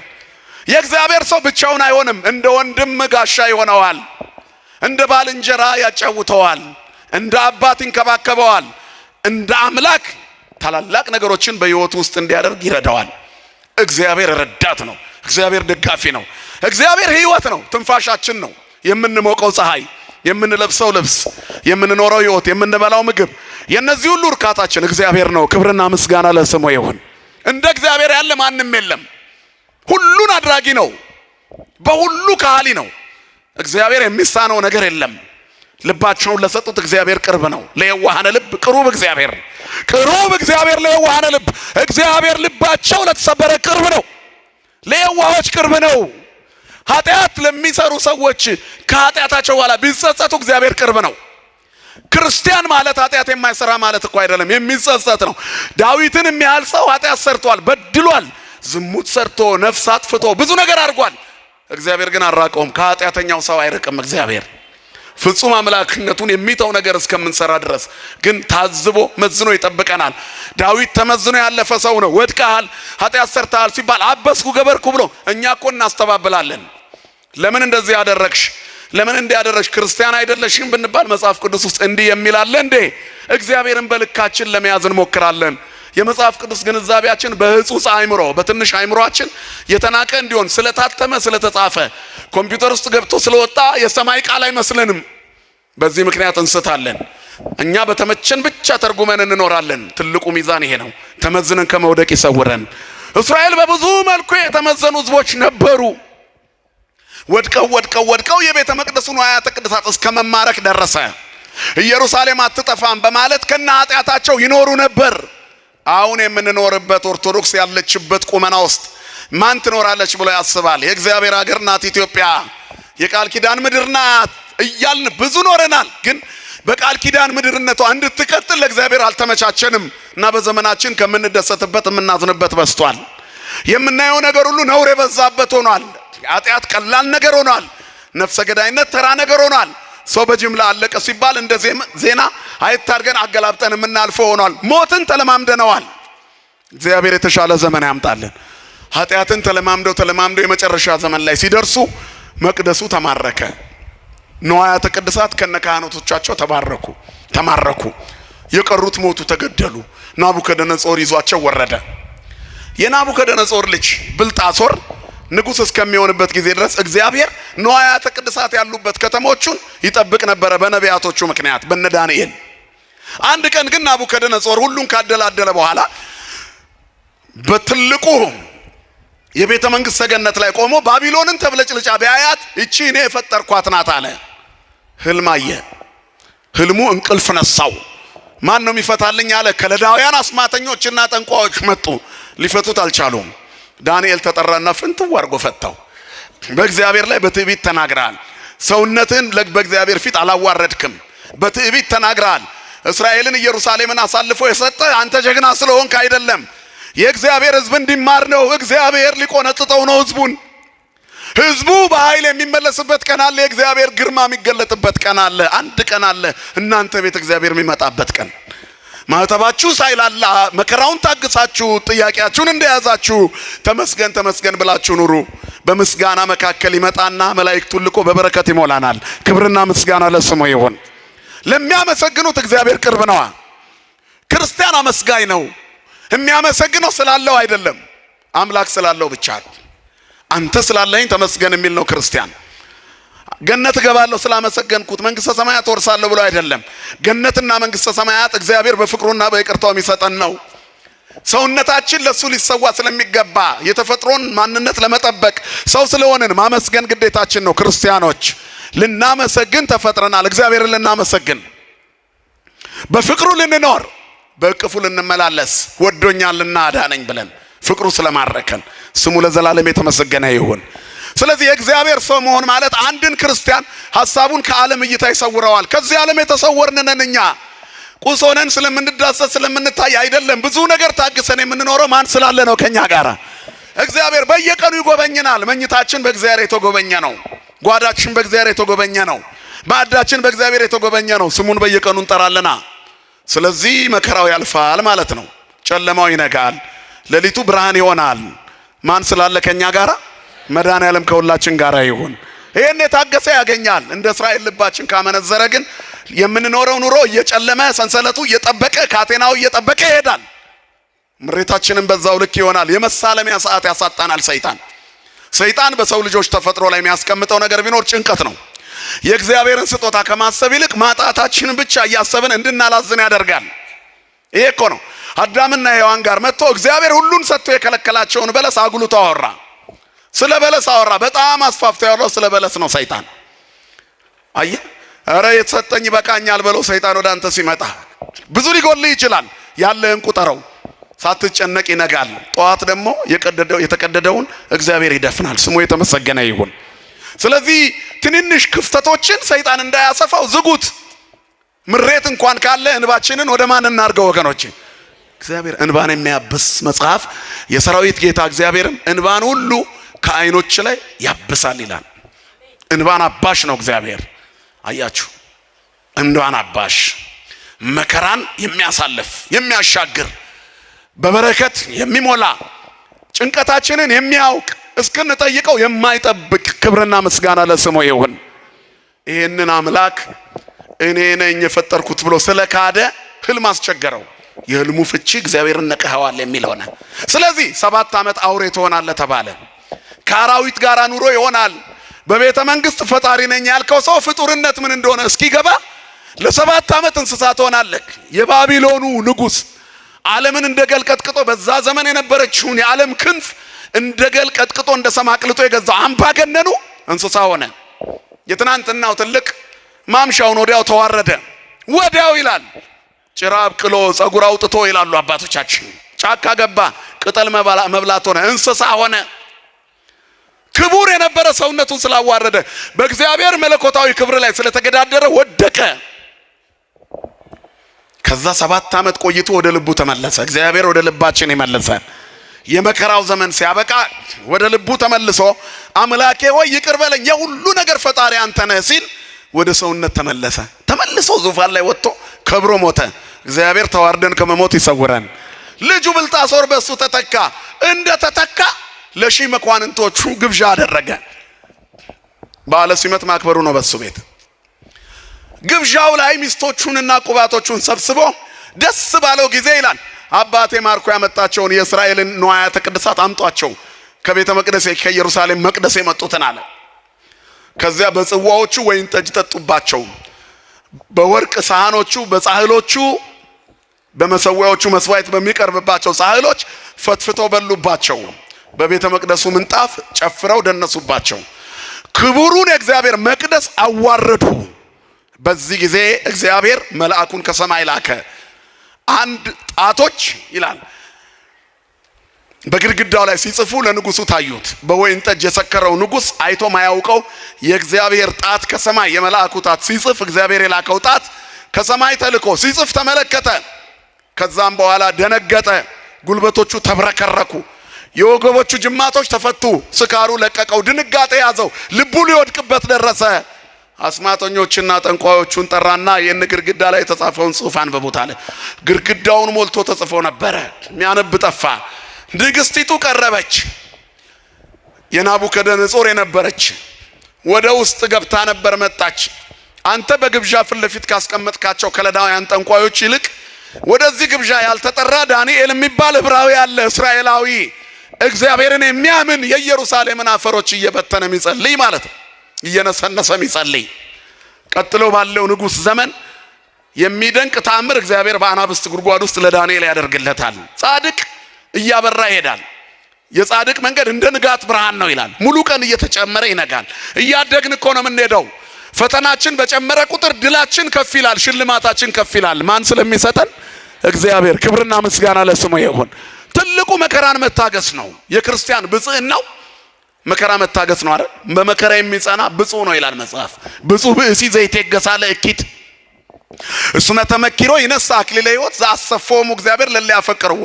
Speaker 1: የእግዚአብሔር ሰው ብቻውን አይሆንም። እንደ ወንድም ጋሻ ይሆነዋል። እንደ ባልንጀራ ያጫውተዋል። እንደ አባት ይንከባከበዋል። እንደ አምላክ ታላላቅ ነገሮችን በሕይወቱ ውስጥ እንዲያደርግ ይረዳዋል። እግዚአብሔር ረዳት ነው። እግዚአብሔር ደጋፊ ነው። እግዚአብሔር ሕይወት ነው፣ ትንፋሻችን ነው። የምንሞቀው ፀሐይ፣ የምንለብሰው ልብስ፣ የምንኖረው ሕይወት፣ የምንበላው ምግብ፣ የነዚህ ሁሉ እርካታችን እግዚአብሔር ነው። ክብርና ምስጋና ለስሙ ይሁን። እንደ እግዚአብሔር ያለ ማንም የለም። ሁሉን አድራጊ ነው። በሁሉ ካህሊ ነው። እግዚአብሔር የሚሳነው ነገር የለም። ልባቸውን ለሰጡት እግዚአብሔር ቅርብ ነው። ለየዋሃነ ልብ ቅሩብ እግዚአብሔር፣ ቅሩብ እግዚአብሔር ለየዋሃነ ልብ። እግዚአብሔር ልባቸው ለተሰበረ ቅርብ ነው። ለየዋሆች ቅርብ ነው። ኃጢአት ለሚሰሩ ሰዎች ከኃጢአታቸው በኋላ ቢጸጸቱ እግዚአብሔር ቅርብ ነው። ክርስቲያን ማለት ኃጢአት የማይሰራ ማለት እኮ አይደለም፣ የሚጸጸት ነው። ዳዊትን የሚያህል ሰው ኃጢአት ሰርቷል፣ በድሏል፣ ዝሙት ሰርቶ ነፍስ አጥፍቶ ብዙ ነገር አድርጓል። እግዚአብሔር ግን አራቀውም። ከኃጢአተኛው ሰው አይርቅም። እግዚአብሔር ፍጹም አምላክነቱን የሚተው ነገር እስከምንሰራ ድረስ ግን ታዝቦ መዝኖ ይጠብቀናል። ዳዊት ተመዝኖ ያለፈ ሰው ነው። ወድቀሃል፣ ኃጢአት ሰርተሃል ሲባል አበስኩ ገበርኩ ብሎ እኛ እኮ እናስተባብላለን። ለምን እንደዚህ ያደረግሽ፣ ለምን እንዲህ ያደረግሽ፣ ክርስቲያን አይደለሽም ብንባል መጽሐፍ ቅዱስ ውስጥ እንዲህ የሚል አለ እንዴ? እግዚአብሔርን በልካችን ለመያዝ እንሞክራለን። የመጽሐፍ ቅዱስ ግንዛቤያችን በህጹጽ አእምሮ፣ በትንሽ አእምሮአችን የተናቀ እንዲሆን ስለታተመ ስለተጻፈ ኮምፒውተር ውስጥ ገብቶ ስለወጣ የሰማይ ቃል አይመስልንም። በዚህ ምክንያት እንስታለን። እኛ በተመቸን ብቻ ተርጉመን እንኖራለን። ትልቁ ሚዛን ይሄ ነው። ተመዝነን ከመውደቅ ይሰውረን። እስራኤል በብዙ መልኩ የተመዘኑ ህዝቦች ነበሩ። ወድቀው የቤተ መቅደሱን ንዋያተ ቅድሳት እስከ መማረክ ደረሰ። ኢየሩሳሌም አትጠፋም በማለት ከነ ኃጢአታቸው ይኖሩ ነበር። አሁን የምንኖርበት ኦርቶዶክስ ያለችበት ቁመና ውስጥ ማን ትኖራለች ብሎ ያስባል? የእግዚአብሔር ሀገር ናት ኢትዮጵያ፣ የቃል ኪዳን ምድር ናት እያልን ብዙ ኖረናል። ግን በቃል ኪዳን ምድርነቷ እንድትቀጥል ለእግዚአብሔር አልተመቻቸንም እና በዘመናችን ከምንደሰትበት የምናዝንበት በስቷል። የምናየው ነገር ሁሉ ነውር የበዛበት ሆኗል። ኃጢአት ቀላል ነገር ሆኗል። ነፍሰ ገዳይነት ተራ ነገር ሆኗል። ሰው በጅምላ አለቀ ሲባል እንደ ዜና አይታርገን አገላብጠን የምናልፈው ሆኗል። ሞትን ተለማምደነዋል። እግዚአብሔር የተሻለ ዘመን ያምጣልን። ኃጢአትን ተለማምደው የመጨረሻ ዘመን ላይ ሲደርሱ መቅደሱ ተማረከ። ንዋያተ ቅድሳት ከነካህናቶቻቸው ተማረኩ። የቀሩት ሞቱ፣ ተገደሉ። ናቡከደነጾር ይዟቸው ወረደ። የናቡከደነጾር ልጅ ብልጣሶር ንጉስ እስከሚሆንበት ጊዜ ድረስ እግዚአብሔር ንዋያተ ቅድሳት ያሉበት ከተሞቹን ይጠብቅ ነበር በነቢያቶቹ ምክንያት በነ ዳንኤል። አንድ ቀን ግን ናቡከደነጾር ሁሉን ካደላደለ በኋላ በትልቁ የቤተ መንግስት ሰገነት ላይ ቆሞ ባቢሎንን ተብለጭልጫ ቢያያት እቺ እኔ የፈጠርኳት ናት አለ። ህልም አየ። ህልሙ እንቅልፍ ነሳው። ማን ነው የሚፈታልኝ አለ። ከለዳውያን አስማተኞችና ጠንቋዮች መጡ። ሊፈቱት አልቻሉም። ዳንኤል ተጠራና ፍንትው አድርጎ ፈታው። በእግዚአብሔር ላይ በትዕቢት ተናግረሃል። ሰውነትን በእግዚአብሔር ፊት አላዋረድክም። በትዕቢት ተናግረሃል። እስራኤልን ኢየሩሳሌምን አሳልፎ የሰጠ አንተ ጀግና ስለሆንክ አይደለም፣ የእግዚአብሔር ሕዝብ እንዲማር ነው። እግዚአብሔር ሊቆነጥጠው ነው ሕዝቡን። ሕዝቡ በኃይል የሚመለስበት ቀን አለ። የእግዚአብሔር ግርማ የሚገለጥበት ቀን አለ። አንድ ቀን አለ እናንተ ቤት እግዚአብሔር የሚመጣበት ቀን። ማህተባችሁ ሳይላላ መከራውን ታግሳችሁ ጥያቄያችሁን እንደያዛችሁ ተመስገን ብላችሁ ኑሩ። በምስጋና መካከል ይመጣና መላእክቱን ልኮ በበረከት ይሞላናል። ክብርና ምስጋና ለስሙ ይሁን። ለሚያመሰግኑት እግዚአብሔር ቅርብ ነው። ክርስቲያን አመስጋኝ ነው። የሚያመሰግነው ስላለው አይደለም፣ አምላክ ስላለው ብቻ። አንተ ስላለኝ ተመስገን የሚል ነው ክርስቲያን። ገነት ገባለሁ ስላመሰገንኩት መንግስተ ሰማያት ወርሳለሁ ብሎ አይደለም። ገነትና መንግስተ ሰማያት እግዚአብሔር በፍቅሩና በይቅርታው የሚሰጠን ነው። ሰውነታችን ለሱ ሊሰዋ ስለሚገባ የተፈጥሮን ማንነት ለመጠበቅ ሰው ስለሆንን ማመስገን ግዴታችን ነው። ክርስቲያኖች ልናመሰግን ተፈጥረናል። እግዚአብሔርን ልናመሰግን፣ በፍቅሩ ልንኖር፣ በእቅፉ ልንመላለስ፣ ወዶኛልና አዳነኝ ብለን ፍቅሩ ስለማረከን ስሙ ለዘላለም የተመሰገነ ይሁን። ስለዚህ የእግዚአብሔር ሰው መሆን ማለት አንድን ክርስቲያን ሐሳቡን ከዓለም እይታ ይሰውረዋል። ከዚህ ዓለም የተሰወርን ነን እኛ። ቁስ ሆነን ስለምንዳሰስ ስለምንታይ አይደለም። ብዙ ነገር ታግሰን የምንኖረው ማን ስላለ ነው? ከኛ ጋር እግዚአብሔር በየቀኑ ይጎበኝናል። መኝታችን በእግዚአብሔር የተጎበኘ ነው። ጓዳችን በእግዚአብሔር የተጎበኘ ነው። ማዕዳችን በእግዚአብሔር የተጎበኘ ነው። ስሙን በየቀኑ እንጠራለና። ስለዚህ መከራው ያልፋል ማለት ነው። ጨለማው ይነጋል፣ ሌሊቱ ብርሃን ይሆናል። ማን ስላለ ከኛ ጋር? መድኃኔዓለም ከሁላችን ጋር ይሁን። ይሄን የታገሰ ያገኛል። እንደ እስራኤል ልባችን ካመነዘረ ግን የምንኖረው ኑሮ እየጨለመ ሰንሰለቱ እየጠበቀ ካቴናው እየጠበቀ ይሄዳል። ምሬታችንን በዛው ልክ ይሆናል። የመሳለሚያ ሰዓት ያሳጣናል ሰይጣን በሰው ልጆች ተፈጥሮ ላይ የሚያስቀምጠው ነገር ቢኖር ጭንቀት ነው። የእግዚአብሔርን ስጦታ ከማሰብ ይልቅ ማጣታችንን ብቻ እያሰብን እንድናላዝን ያደርጋል። ይሄ እኮ ነው አዳምና ሔዋን ጋር መጥቶ እግዚአብሔር ሁሉን ሰጥቶ የከለከላቸውን በለስ አጉልቶ አወራ። ስለ በለስ አወራ። በጣም አስፋፍቶ ያወራው ስለ በለስ ነው ሰይጣን። አየ አረ የተሰጠኝ ይበቃኛል ብለው ሰይጣን ወደ አንተ ሲመጣ ብዙ ሊጎል ይችላል። ያለህን ቁጠረው፣ ሳትጨነቅ ይነጋል። ጠዋት ደግሞ የተቀደደውን እግዚአብሔር ይደፍናል። ስሙ የተመሰገነ ይሁን። ስለዚህ ትንንሽ ክፍተቶችን ሰይጣን እንዳያሰፋው ዝጉት። ምሬት እንኳን ካለ እንባችንን ወደ ማን እናርገው ወገኖች? እግዚአብሔር እንባን የሚያብስ መጽሐፍ የሰራዊት ጌታ እግዚአብሔርም እንባን ሁሉ ከዓይኖች ላይ ያብሳል ይላል። እንባን አባሽ ነው እግዚአብሔር። አያችሁ፣ እንባን አባሽ፣ መከራን የሚያሳልፍ የሚያሻግር፣ በበረከት የሚሞላ፣ ጭንቀታችንን የሚያውቅ፣ እስክንጠይቀው የማይጠብቅ ክብርና ምስጋና ለስሙ ይሁን። ይህንን አምላክ እኔ ነኝ የፈጠርኩት ብሎ ስለካደ ህልም አስቸገረው። የህልሙ ፍቺ እግዚአብሔርን ነቀኸዋል የሚል ሆነ። ስለዚህ 7 ዓመት አውሬ ትሆናለህ ተባለ። ከአራዊት ጋር ኑሮ ይሆናል። በቤተ መንግስት ፈጣሪ ነኝ ያልከው ሰው ፍጡርነት ምን እንደሆነ እስኪገባ ለ7 ዓመት እንስሳ ትሆናለህ። የባቢሎኑ ንጉስ ዓለምን እንደገል ቀጥቅጦ በዛ ዘመን የነበረችውን የዓለም ክንፍ እንደገል ቀጥቅጦ እንደሰማቅልጦ የገዛው አምባገነኑ እንስሳ ሆነ። የትናንትናው ትልቅ ማምሻውን ወዲያው ተዋረደ። ወዲያው ይላል ጭራ አብቅሎ ጸጉር አውጥቶ ይላሉ አባቶቻችን። ጫካ ገባ፣ ቅጠል መብላት ሆነ፣ እንስሳ ሆነ። ክቡር የነበረ ሰውነቱን ስላዋረደ በእግዚአብሔር መለኮታዊ ክብር ላይ ስለተገዳደረ ወደቀ። ከዛ 7 ዓመት ቆይቶ ወደ ልቡ ተመለሰ። እግዚአብሔር ወደ ልባችን ይመለሰ። የመከራው ዘመን ሲያበቃ ወደ ልቡ ተመልሶ አምላኬ ሆይ ይቅር በለኝ የሁሉ ነገር ፈጣሪ አንተ ነህ ሲል ወደ ሰውነት ተመለሰ። ተመልሶ ዙፋን ላይ ወጥቶ ከብሮ ሞተ። እግዚአብሔር ተዋርደን ከመሞት ይሰውረን። ልጁ ብልጣሶር በሱ ተተካ። እንደ ተተካ ለሺህ መኳንንቶቹ ግብዣ አደረገ። በዓለ ሲመት ማክበሩ ነው በሱ ቤት። ግብዣው ላይ ሚስቶቹንና ቁባቶቹን ሰብስቦ ደስ ባለው ጊዜ ይላል አባቴ ማርኮ ያመጣቸውን የእስራኤልን ንዋያተ ቅድሳት አምጧቸው ከቤተ መቅደስ ከኢየሩሳሌም መቅደስ የመጡትን አለ። ከዚያ በጽዋዎቹ ወይን ጠጅ ጠጡባቸው፣ በወርቅ ሳህኖቹ በጻህሎቹ በመሰዊያዎቹ መስዋዕት በሚቀርብባቸው ሳህሎች ፈትፍተው በሉባቸው፣ በቤተ መቅደሱ ምንጣፍ ጨፍረው ደነሱባቸው፣ ክቡሩን የእግዚአብሔር መቅደስ አዋረዱ። በዚህ ጊዜ እግዚአብሔር መልአኩን ከሰማይ ላከ። አንድ ጣቶች ይላል በግድግዳው ላይ ሲጽፉ ለንጉሱ ታዩት። በወይን ጠጅ የሰከረው ንጉስ አይቶ ማያውቀው የእግዚአብሔር ጣት ከሰማይ የመልአኩ ጣት ሲጽፍ እግዚአብሔር የላከው ጣት ከሰማይ ተልኮ ሲጽፍ ተመለከተ። ከዛም በኋላ ደነገጠ፣ ጉልበቶቹ ተብረከረኩ፣ የወገቦቹ ጅማቶች ተፈቱ፣ ስካሩ ለቀቀው፣ ድንጋጤ ያዘው፣ ልቡ ሊወድቅበት ደረሰ። አስማተኞችና ጠንቋዮቹን ጠራና የነ ግድግዳ ላይ የተጻፈውን ጽሑፍ አንብቡት አለ። ግድግዳውን ሞልቶ ተጽፎ ነበረ፣ የሚያነብ ጠፋ። ንግስቲቱ ቀረበች፣ የናቡከደነጾር የነበረች ወደ ውስጥ ገብታ ነበር። መጣች። አንተ በግብዣ ፊት ለፊት ካስቀመጥካቸው ከለዳውያን ጠንቋዮች ይልቅ ወደዚህ ግብዣ ያልተጠራ ዳንኤል የሚባል ዕብራዊ አለ፣ እስራኤላዊ፣ እግዚአብሔርን የሚያምን የኢየሩሳሌምን አፈሮች እየበተነ የሚጸልይ ማለት ነው፣ እየነሰነሰ የሚጸልይ። ቀጥሎ ባለው ንጉስ ዘመን የሚደንቅ ተአምር እግዚአብሔር በአናብስት ጉድጓድ ውስጥ ለዳንኤል ያደርግለታል። ጻድቅ እያበራ ይሄዳል። የጻድቅ መንገድ እንደ ንጋት ብርሃን ነው ይላል። ሙሉ ቀን እየተጨመረ ይነጋል። እያደግን እኮ ነው የምንሄደው። ፈተናችን በጨመረ ቁጥር ድላችን ከፍ ይላል፣ ሽልማታችን ከፍ ይላል። ማን ስለሚሰጠን? እግዚአብሔር። ክብርና ምስጋና ለስሙ ይሁን። ትልቁ መከራን መታገስ ነው። የክርስቲያን ብጽዕናው መከራ መታገስ ነው አይደል? በመከራ የሚጸና ብፁዕ ነው ይላል መጽሐፍ። ብፁዕ ብእሲ ዘይቴገሳለ እኪት እሱነ ተመኪሮ ይነሳ አክሊለ ሕይወት ዘአሰፎሙ እግዚአብሔር ለለ ያፈቅርዎ።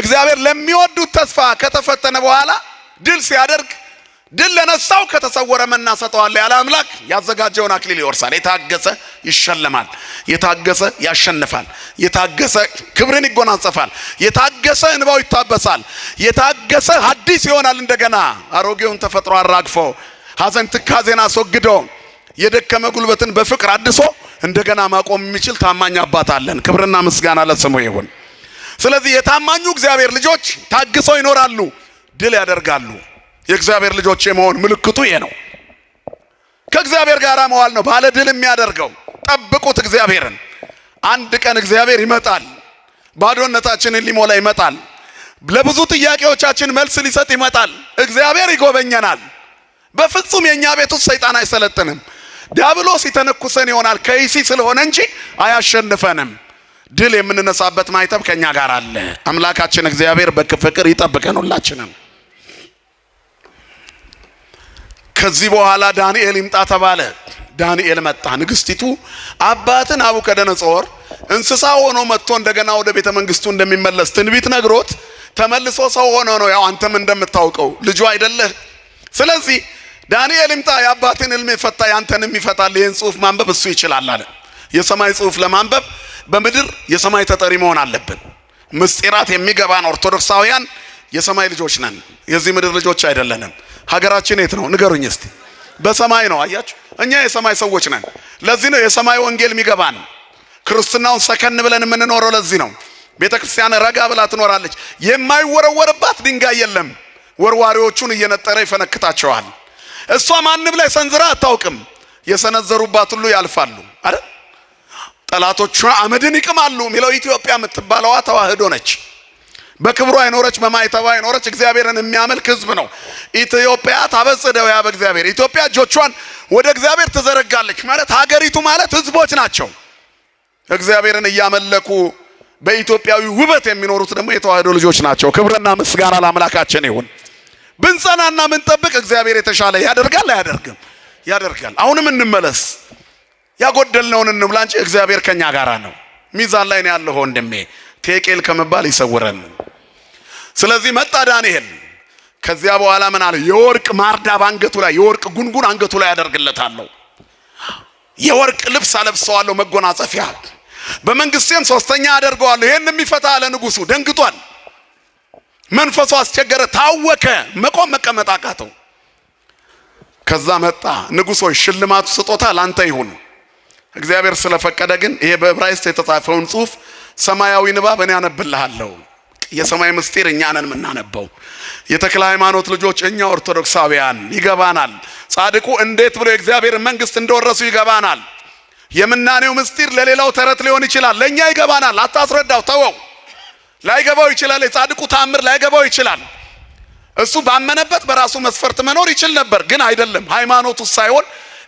Speaker 1: እግዚአብሔር ለሚወዱት ተስፋ ከተፈተነ በኋላ ድል ሲያደርግ ድል ለነሳው ከተሰወረ መና ሰጠዋለሁ ያለ አምላክ ያዘጋጀውን አክሊል ይወርሳል። የታገሰ ይሸለማል፣ የታገሰ ያሸንፋል፣ የታገሰ ክብርን ይጎናጸፋል፣ የታገሰ እንባው ይታበሳል፣ የታገሰ ሐዲስ ይሆናል። እንደገና አሮጌውን ተፈጥሮ አራግፎ ሐዘን ትካዜን አስወግዶ የደከመ ጉልበትን በፍቅር አድሶ እንደገና ማቆም የሚችል ታማኝ አባት አለን። ክብርና ምስጋና ለስሙ ይሁን። ስለዚህ የታማኙ እግዚአብሔር ልጆች ታግሰው ይኖራሉ፣ ድል ያደርጋሉ። የእግዚአብሔር ልጆች የመሆን ምልክቱ ይሄ ነው። ከእግዚአብሔር ጋር መዋል ነው ባለ ድል የሚያደርገው። ጠብቁት እግዚአብሔርን። አንድ ቀን እግዚአብሔር ይመጣል፣ ባዶነታችንን ሊሞላ ይመጣል፣ ለብዙ ጥያቄዎቻችን መልስ ሊሰጥ ይመጣል። እግዚአብሔር ይጎበኘናል። በፍጹም የኛ ቤት ውስጥ ሰይጣን አይሰለጥንም። ዲያብሎስ ይተነኩሰን ይሆናል ከይሲ ስለሆነ እንጂ አያሸንፈንም። ድል የምንነሳበት ማይተብ ከኛ ጋር አለ። አምላካችን እግዚአብሔር በፍቅር ይጠብቀን ሁላችንም። ከዚህ በኋላ ዳንኤል ይምጣ ተባለ። ዳንኤል መጣ። ንግስቲቱ አባትን ናቡከደነጾር እንስሳ ሆኖ መጥቶ እንደገና ወደ ቤተ መንግስቱ እንደሚመለስ ትንቢት ነግሮት ተመልሶ ሰው ሆኖ ነው። ያው አንተም እንደምታውቀው ልጁ አይደለህ። ስለዚህ ዳንኤል ይምጣ፣ የአባትን ሕልም ይፈታ፣ ያንተንም ይፈታል። ይህን ጽሑፍ ማንበብ እሱ ይችላል አለ። የሰማይ ጽሑፍ ለማንበብ በምድር የሰማይ ተጠሪ መሆን አለብን። ምስጢራት የሚገባን ኦርቶዶክሳውያን የሰማይ ልጆች ነን፣ የዚህ ምድር ልጆች አይደለንም። ሀገራችን የት ነው ንገሩኝ እስቲ? በሰማይ ነው። አያችሁ፣ እኛ የሰማይ ሰዎች ነን። ለዚህ ነው የሰማይ ወንጌል የሚገባን። ክርስትናውን ሰከን ብለን የምንኖረው ለዚህ ነው። ቤተክርስቲያን ረጋ ብላ ትኖራለች። የማይወረወርባት ድንጋይ የለም። ወርዋሪዎቹን እየነጠረ ይፈነክታቸዋል። እሷ ማንም ላይ ሰንዝራ አታውቅም። የሰነዘሩባት ሁሉ ያልፋሉ አይደል? ጠላቶቿ አመድን ይቅማሉ የሚለው ኢትዮጵያ የምትባለዋ ተዋህዶ ነች። በክብሯ አይኖረች፣ በማይተባ አይኖረች፣ እግዚአብሔርን የሚያመልክ ህዝብ ነው። ኢትዮጵያ ታበጽደው ያ በእግዚአብሔር ኢትዮጵያ እጆቿን ወደ እግዚአብሔር ትዘረጋለች ማለት ሀገሪቱ ማለት ህዝቦች ናቸው። እግዚአብሔርን እያመለኩ በኢትዮጵያዊ ውበት የሚኖሩት ደግሞ የተዋህዶ ልጆች ናቸው። ክብርና ምስጋና ለአምላካችን ይሁን። ብንጸናና ምንጠብቅ እግዚአብሔር የተሻለ ያደርጋል። አያደርግም? ያደርጋል። አሁንም እንመለስ፣ ያጎደልነውን እንብላ እንጂ እግዚአብሔር ከኛ ጋር ነው። ሚዛን ላይ ነው ያለው ወንድሜ። ቴቄል ከመባል ይሰውረን። ስለዚህ መጣ ዳንኤል። ከዚያ በኋላ ምን አለ? የወርቅ ማርዳ ባንገቱ ላይ የወርቅ ጉንጉን አንገቱ ላይ ያደርግለታለሁ፣ የወርቅ ልብስ አለብሰዋለሁ፣ መጎናጸፊያ በመንግስቴም ሶስተኛ አደርገዋለሁ። ይሄን የሚፈታ አለ ንጉሱ። ደንግጧል። መንፈሱ አስቸገረ፣ ታወከ፣ መቆም መቀመጥ አቃተው። ከዛ መጣ ንጉሶች ሽልማቱ ስጦታ ላንተ ይሁን። እግዚአብሔር ስለፈቀደ ግን ይሄ በዕብራይስጥ የተጻፈውን ጽሑፍ ሰማያዊ ንባብ እኔ አነብልሃለሁ። የሰማይ ምስጢር እኛ ነን የምናነበው። የተክለ ሃይማኖት ልጆች እኛ ኦርቶዶክሳውያን ይገባናል። ጻድቁ እንዴት ብሎ የእግዚአብሔር መንግስት እንደወረሱ ይገባናል። የምናኔው ምስጢር ለሌላው ተረት ሊሆን ይችላል፣ ለኛ ይገባናል። አታስረዳው፣ ተወው። ላይገባው ይችላል። የጻድቁ ታምር ላይገባው ይችላል። እሱ ባመነበት በራሱ መስፈርት መኖር ይችል ነበር፣ ግን አይደለም። ሃይማኖቱ ሳይሆን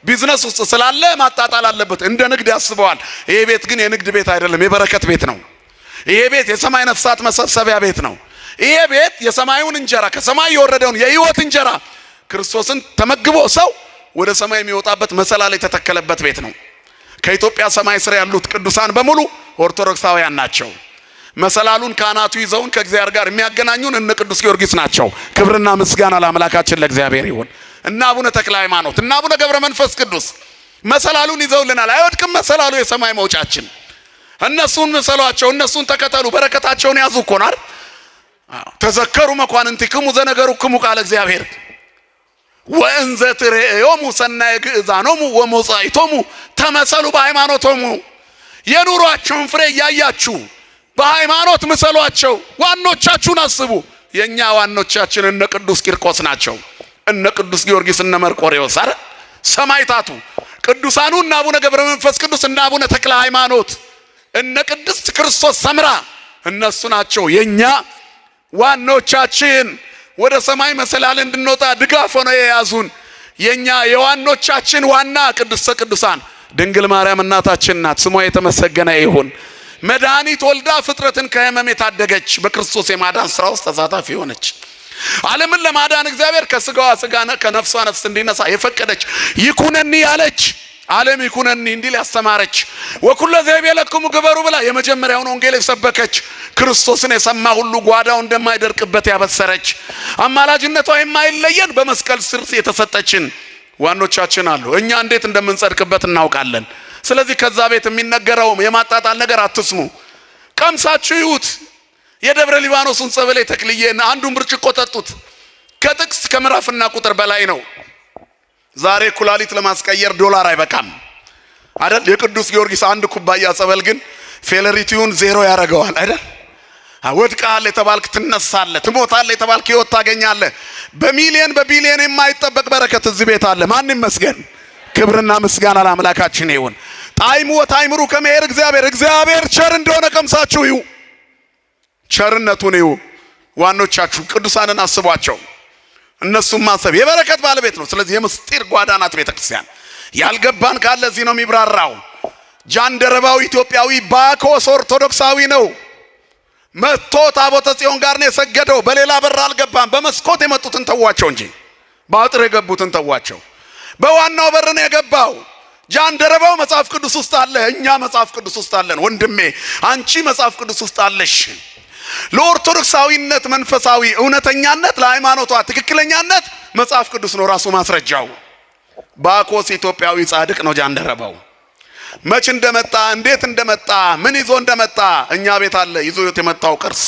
Speaker 1: ቢዝነስ ውስጥ ስላለ ማጣጣል አለበት። እንደ ንግድ ያስበዋል። ይሄ ቤት ግን የንግድ ቤት አይደለም፣ የበረከት ቤት ነው። ይሄ ቤት የሰማይ ነፍሳት መሰብሰቢያ ቤት ነው። ይሄ ቤት የሰማዩን እንጀራ ከሰማይ የወረደውን የሕይወት እንጀራ ክርስቶስን ተመግቦ ሰው ወደ ሰማይ የሚወጣበት መሰላል የተተከለበት ቤት ነው። ከኢትዮጵያ ሰማይ ስር ያሉት ቅዱሳን በሙሉ ኦርቶዶክሳውያን ናቸው። መሰላሉን ካህናቱ ይዘውን ከእግዚአብሔር ጋር የሚያገናኙን እነ ቅዱስ ጊዮርጊስ ናቸው። ክብርና ምስጋና ለአምላካችን ለእግዚአብሔር ይሁን። እና አቡነ ተክለ ሃይማኖት እና አቡነ ገብረ መንፈስ ቅዱስ መሰላሉን ይዘውልናል። አይወድቅም መሰላሉ፣ የሰማይ መውጫችን። እነሱን መሰሏቸው፣ እነሱን ተከተሉ፣ በረከታቸውን ያዙ እኮ ነው። ተዘከሩ መኳንንቲክሙ ዘነገሩክሙ ቃለ እግዚአብሔር ወእንዘ ትሬዮሙ ሰናየ ግእዛኖሙ ወሞጻኢቶሙ ተመሰሉ በሃይማኖቶሙ። የኑሯቸውን ፍሬ እያያችሁ በሃይማኖት ምሰሏቸው። ዋኖቻችሁን አስቡ። የኛ ዋኖቻችን እነ ቅዱስ ቂርቆስ ናቸው፣ እነ ቅዱስ ጊዮርጊስ፣ እነ መርቆሬዎስ። አረ ሰማይታቱ ቅዱሳኑ እና አቡነ ገብረ መንፈስ ቅዱስ እና አቡነ ተክለ ሃይማኖት እነ ቅድስት ክርስቶስ ሰምራ እነሱ ናቸው የኛ ዋኖቻችን። ወደ ሰማይ መሰላል እንድንወጣ ድጋፍ ሆነው የያዙን የኛ የዋኖቻችን ዋና ቅድስተ ቅዱሳን ድንግል ማርያም እናታችን ናት። ስሟ የተመሰገነ ይሁን። መድኃኒት ወልዳ ፍጥረትን ከሕመም የታደገች በክርስቶስ የማዳን ስራ ውስጥ ተሳታፊ ሆነች። ዓለምን ለማዳን እግዚአብሔር ከስጋዋ ስጋ ከነፍሷ ነፍስ እንዲነሳ የፈቀደች ይኩነኒ ያለች ዓለም ይኩነኒ እንዲል ያስተማረች ወኩለ ዘይቤለክሙ ግበሩ ብላ የመጀመሪያውን ወንጌል የሰበከች ክርስቶስን የሰማ ሁሉ ጓዳው እንደማይደርቅበት ያበሰረች አማላጅነቷ የማይለየን በመስቀል ስር የተሰጠችን ዋኖቻችን አሉ። እኛ እንዴት እንደምንጸድቅበት እናውቃለን። ስለዚህ ከዛ ቤት የሚነገረው የማጣጣል ነገር አትስሙ። ቀምሳችሁ ይዩት። የደብረ ሊባኖስን ጸበሌ ተክልዬና አንዱን ብርጭቆ ጠጡት። ከጥቅስ ከምዕራፍና ቁጥር በላይ ነው። ዛሬ ኩላሊት ለማስቀየር ዶላር አይበቃም አይደል? የቅዱስ ጊዮርጊስ አንድ ኩባያ ጸበል ግን ፌለሪቲውን ዜሮ ያደርገዋል አይደል? ወድቀሃል የተባልክ ትነሳለህ፣ ትሞታለህ የተባልክ ሕይወት ታገኛለህ። በሚሊየን በቢሊየን የማይጠበቅ በረከት እዚህ ቤት አለ። ማን ይመስገን? ክብርና ምስጋና ለአምላካችን ይሁን። ጣዕሙ ወታዕምሩ ከመሄድ እግዚአብሔር ቸር እንደሆነ ቀምሳችሁ ይዩ፣ ቸርነቱን ይዩ። ዋኖቻችሁ ቅዱሳንን አስቧቸው። እነሱም ማሰብ የበረከት ባለቤት ነው። ስለዚህ የምስጢር ጓዳ ናት ቤተክርስቲያን። ያልገባን ካለ እዚህ ነው የሚብራራው። ጃንደረባው ኢትዮጵያዊ ባኮስ ኦርቶዶክሳዊ ነው። መጥቶ ታቦተ ጽዮን ጋር ነው የሰገደው። በሌላ በር አልገባም። በመስኮት የመጡትን ተዋቸው እንጂ በአጥር የገቡትን ተዋቸው። በዋናው በር ነው የገባው። ጃንደረባው መጽሐፍ ቅዱስ ውስጥ አለ፣ እኛ መጽሐፍ ቅዱስ ውስጥ አለን። ወንድሜ አንቺ መጽሐፍ ቅዱስ ውስጥ አለሽ። ለኦርቶዶክሳዊነት መንፈሳዊ እውነተኛነት፣ ለሃይማኖቷ ትክክለኛነት መጽሐፍ ቅዱስ ነው ራሱ ማስረጃው። ባኮስ ኢትዮጵያዊ ጻድቅ ነው ጃንደረባው። መች እንደመጣ እንዴት እንደመጣ ምን ይዞ እንደመጣ እኛ ቤት አለ። ይዞ የመጣው ቅርስ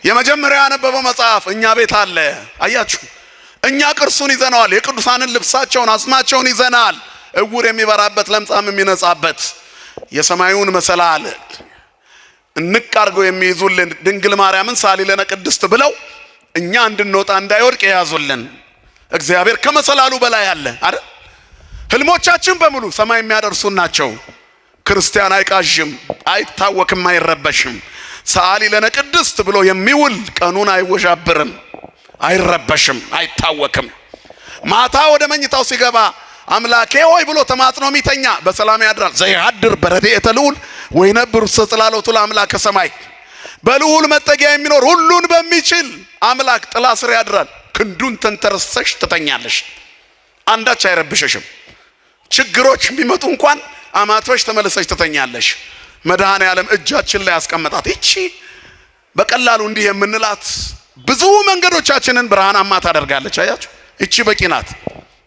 Speaker 1: የመጀመሪያው ያነበበው መጽሐፍ እኛ ቤት አለ። አያችሁ፣ እኛ ቅርሱን ይዘናል። የቅዱሳንን ልብሳቸውን አጽማቸውን ይዘናል። እውር የሚበራበት ለምጻም የሚነጻበት የሰማዩን መሰላል እንቅ አድርገው የሚይዙልን ድንግል ማርያምን ሳሊለነ ቅድስት ብለው እኛ እንድንወጣ እንዳይወድቅ የያዙልን እግዚአብሔር ከመሰላሉ በላይ አለ አይደል? ህልሞቻችን በሙሉ ሰማይ የሚያደርሱን ናቸው። ክርስቲያን አይቃዥም፣ አይታወክም፣ አይረበሽም። ሳሊለነ ቅድስት ብሎ የሚውል ቀኑን አይወዣብርም፣ አይረበሽም፣ አይታወክም። ማታ ወደ መኝታው ሲገባ አምላኬ ሆይ ብሎ ተማጽኖ የሚተኛ በሰላም ያድራል። ዘይሃድር በረድኤተ ልዑል ወይነብር ውስተ ጽላሎቱ ለአምላከ ሰማይ። በልዑል መጠጊያ የሚኖር ሁሉን በሚችል አምላክ ጥላ ስር ያድራል። ክንዱን ተንተርሰሽ ትተኛለሽ፣ አንዳች አይረብሽሽም። ችግሮች ቢመጡ እንኳን አማትበሽ ተመለሰሽ ትተኛለሽ። መድኃኔ ዓለም እጃችን ላይ ያስቀመጣት ይቺ በቀላሉ እንዲህ የምንላት ብዙ መንገዶቻችንን ብርሃናማ ታደርጋለች። አያችሁ፣ ይቺ በቂ ናት።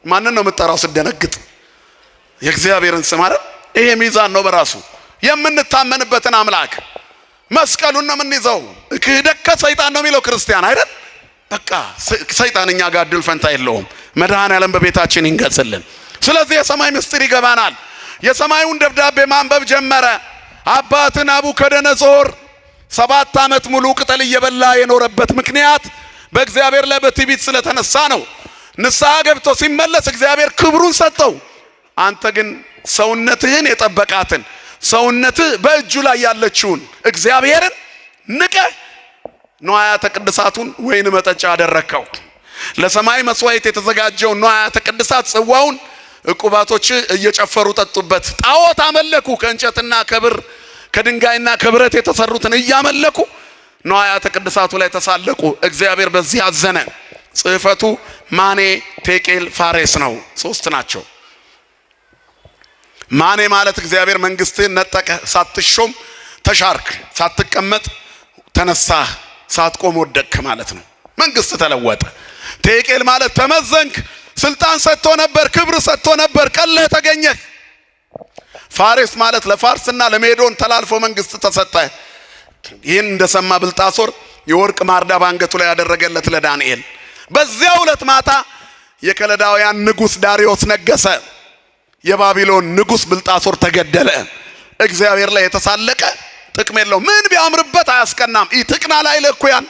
Speaker 1: ማንን ነው የምትጠራው ስትደነግጥ? የእግዚአብሔርን ስም አይደል? ይሄ ሚዛን ነው በራሱ የምንታመንበትን አምላክ መስቀሉን ነው የምንይዘው። ክህደከ ሰይጣን ነው የሚለው ክርስቲያን አይደል? በቃ ሰይጣን እኛ ጋር ድል ፈንታ የለውም። መድኃኔዓለም በቤታችን ይንገስልን። ስለዚህ የሰማይ ምስጢር ይገባናል። የሰማዩን ደብዳቤ ማንበብ ጀመረ። አባት ናቡከደነጾር 7 ዓመት ሙሉ ቅጠል እየበላ የኖረበት ምክንያት በእግዚአብሔር ላይ በትዕቢት ስለተነሳ ነው። ንስሐ ገብቶ ሲመለስ እግዚአብሔር ክብሩን ሰጠው። አንተ ግን ሰውነትህን የጠበቃትን ሰውነትህ በእጁ ላይ ያለችውን እግዚአብሔርን ንቀህ ንዋያተ ቅድሳቱን ወይን መጠጫ አደረከው። ለሰማይ መስዋዕት የተዘጋጀው ንዋያተ ቅድሳት ጽዋውን ዕቁባቶች እየጨፈሩ ጠጡበት። ጣዖት አመለኩ። ከእንጨትና ከብር ከድንጋይና ከብረት የተሰሩትን እያመለኩ ንዋያተ ቅድሳቱ ላይ ተሳለቁ። እግዚአብሔር በዚህ አዘነ። ጽሕፈቱ ማኔ፣ ቴቄል፣ ፋሬስ ነው። 3 ናቸው። ማኔ ማለት እግዚአብሔር መንግስትህን ነጠቀ፣ ሳትሾም ተሻርክ፣ ሳትቀመጥ ተነሳህ፣ ሳትቆም ወደቅክ ማለት ነው። መንግስት ተለወጠ። ቴቄል ማለት ተመዘንክ፣ ስልጣን ሰጥቶ ነበር፣ ክብር ሰጥቶ ነበር፣ ቀለህ ተገኘህ። ፋሬስ ማለት ለፋርስና ለሜዶን ተላልፎ መንግስት ተሰጠ። ይህን እንደሰማ ብልጣሶር የወርቅ ማርዳ ባንገቱ ላይ ያደረገለት ለዳንኤል። በዚያው ዕለት ማታ የከለዳውያን ንጉስ ዳሪዮስ ነገሰ። የባቢሎን ንጉስ ብልጣሶር ተገደለ። እግዚአብሔር ላይ የተሳለቀ ጥቅም የለው። ምን ቢያምርበት አያስቀናም። ኢትቅና ላይ ለኩያን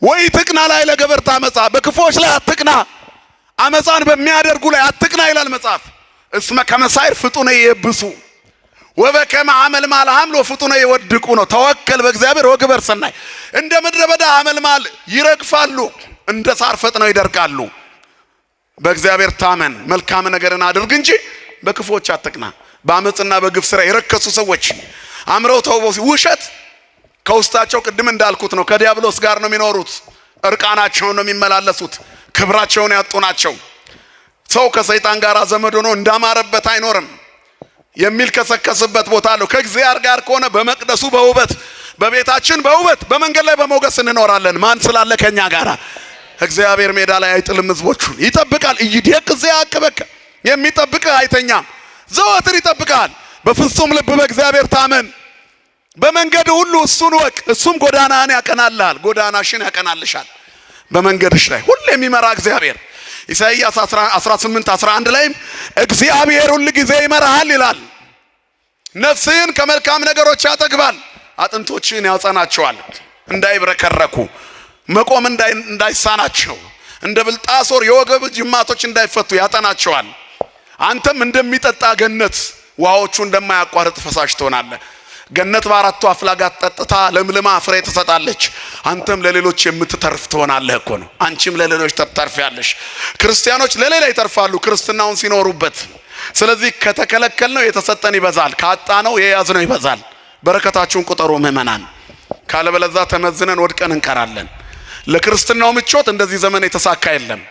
Speaker 1: ወይ ትቅና ላይ ለገበርታ አመጻ፣ በክፎች ላይ አትቅና፣ አመጻን በሚያደርጉ ላይ አትቅና ይላል መጽሐፍ። እስመ ከመሳይር ፍጡነ ይብሱ ወበከመ አመልማል ሐምሎ ፍጡነ ይወድቁ ነው። ተወከል በእግዚአብሔር ወግበር ሰናይ። እንደ ምድረ በዳ አመልማል ይረግፋሉ፣ እንደ ሳር ፈጥነው ይደርቃሉ። በእግዚአብሔር ታመን፣ መልካም ነገርን አድርግ እንጂ በክፎች አትቅና። በአመጽና በግፍ ስራ የረከሱ ሰዎች አምረው ተውበው ውሸት ከውስጣቸው ቅድም እንዳልኩት ነው። ከዲያብሎስ ጋር ነው የሚኖሩት። እርቃናቸውን ነው የሚመላለሱት። ክብራቸውን ያጡ ናቸው። ሰው ከሰይጣን ጋር ዘመድ ሆኖ እንዳማረበት አይኖርም። የሚል ከሰከስበት ቦታ አለው። ከእግዚአብሔር ጋር ከሆነ በመቅደሱ በውበት፣ በቤታችን በውበት፣ በመንገድ ላይ በሞገስ እንኖራለን። ማን ስላለ ከኛ ጋር? እግዚአብሔር ሜዳ ላይ አይጥልም፣ ህዝቦቹን ይጠብቃል። ይዲቅ ዘያቅበከ የሚጠብቅህ አይተኛም፣ ዘወትር ይጠብቃል። በፍጹም ልብ በእግዚአብሔር ታመን፣ በመንገድ ሁሉ እሱን ወቅ፣ እሱም ጎዳናህን ያቀናልሃል፣ ጎዳናሽን ያቀናልሻል። በመንገድሽ ላይ ሁሉ የሚመራ እግዚአብሔር። ኢሳይያስ 18:11 ላይም እግዚአብሔር ሁሉ ጊዜ ይመራሃል ይላል። ነፍስህን ከመልካም ነገሮች ያጠግባል፣ አጥንቶችህን ያጸናቸዋል፣ እንዳይብረከረኩ መቆም እንዳይሳናቸው፣ እንደ ብልጣሶር የወገብ ጅማቶች እንዳይፈቱ ያጠናቸዋል። አንተም እንደሚጠጣ ገነት ውሃዎቹ እንደማያቋርጥ ፈሳሽ ትሆናለህ። ገነት በአራቱ አፍላጋት ጠጥታ ለምልማ ፍሬ ትሰጣለች። አንተም ለሌሎች የምትተርፍ ትሆናለህ እኮ ነው። አንቺም ለሌሎች ትተርፊያለሽ። ክርስቲያኖች ለሌላ ይተርፋሉ ክርስትናውን ሲኖሩበት። ስለዚህ ከተከለከልነው የተሰጠን ይበዛል፣ ካጣነው የያዝነው ይበዛል። በረከታችሁን ቁጠሩ ምእመናን፣ ካለበለዛ ተመዝነን ወድቀን እንቀራለን። ለክርስትናው ምቾት እንደዚህ ዘመን የተሳካ የለም።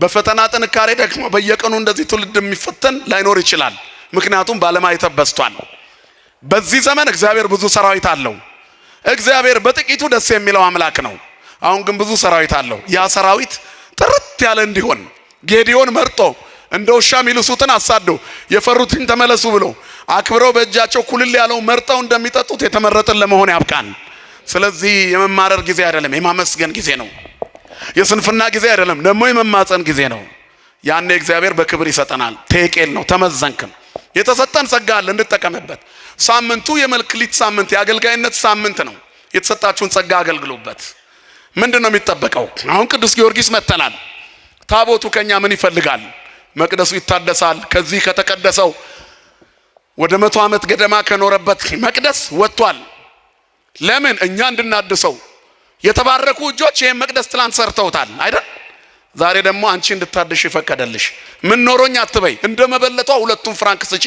Speaker 1: በፈተና ጥንካሬ ደግሞ በየቀኑ እንደዚህ ትውልድ የሚፈተን ላይኖር ይችላል። ምክንያቱም ባለማይተብ በዝቷል። በዚህ ዘመን እግዚአብሔር ብዙ ሰራዊት አለው። እግዚአብሔር በጥቂቱ ደስ የሚለው አምላክ ነው። አሁን ግን ብዙ ሰራዊት አለው። ያ ሰራዊት ጥርት ያለ እንዲሆን ጌዲዮን መርጦ እንደ ውሻ ሚልሱትን አሳዶ የፈሩትን ተመለሱ ብሎ አክብረው በእጃቸው ኩልል ያለው መርጠው እንደሚጠጡት የተመረጠን ለመሆን ያብቃን። ስለዚህ የመማረር ጊዜ አይደለም፣ የማመስገን ጊዜ ነው። የስንፍና ጊዜ አይደለም፣ ደግሞ የመማፀን ጊዜ ነው። ያኔ እግዚአብሔር በክብር ይሰጠናል። ቴቄል ነው፣ ተመዘንክም። የተሰጠን ጸጋ አለ እንድጠቀምበት። ሳምንቱ የመልክሊት ሳምንት የአገልጋይነት ሳምንት ነው። የተሰጣችሁን ጸጋ አገልግሉበት። ምንድነው የሚጠበቀው? አሁን ቅዱስ ጊዮርጊስ መተናል። ታቦቱ ከኛ ምን ይፈልጋል? መቅደሱ ይታደሳል። ከዚህ ከተቀደሰው ወደ 100 ዓመት ገደማ ከኖረበት መቅደስ ወጥቷል። ለምን? እኛ እንድናድሰው። የተባረኩ እጆች ይሄን መቅደስ ትላንት ሰርተውታል አይደል? ዛሬ ደግሞ አንቺ እንድታድሽ ይፈቀደልሽ። ምን ኖሮኝ አትበይ። እንደመበለቷ 2 ፍራንክ ስጪ።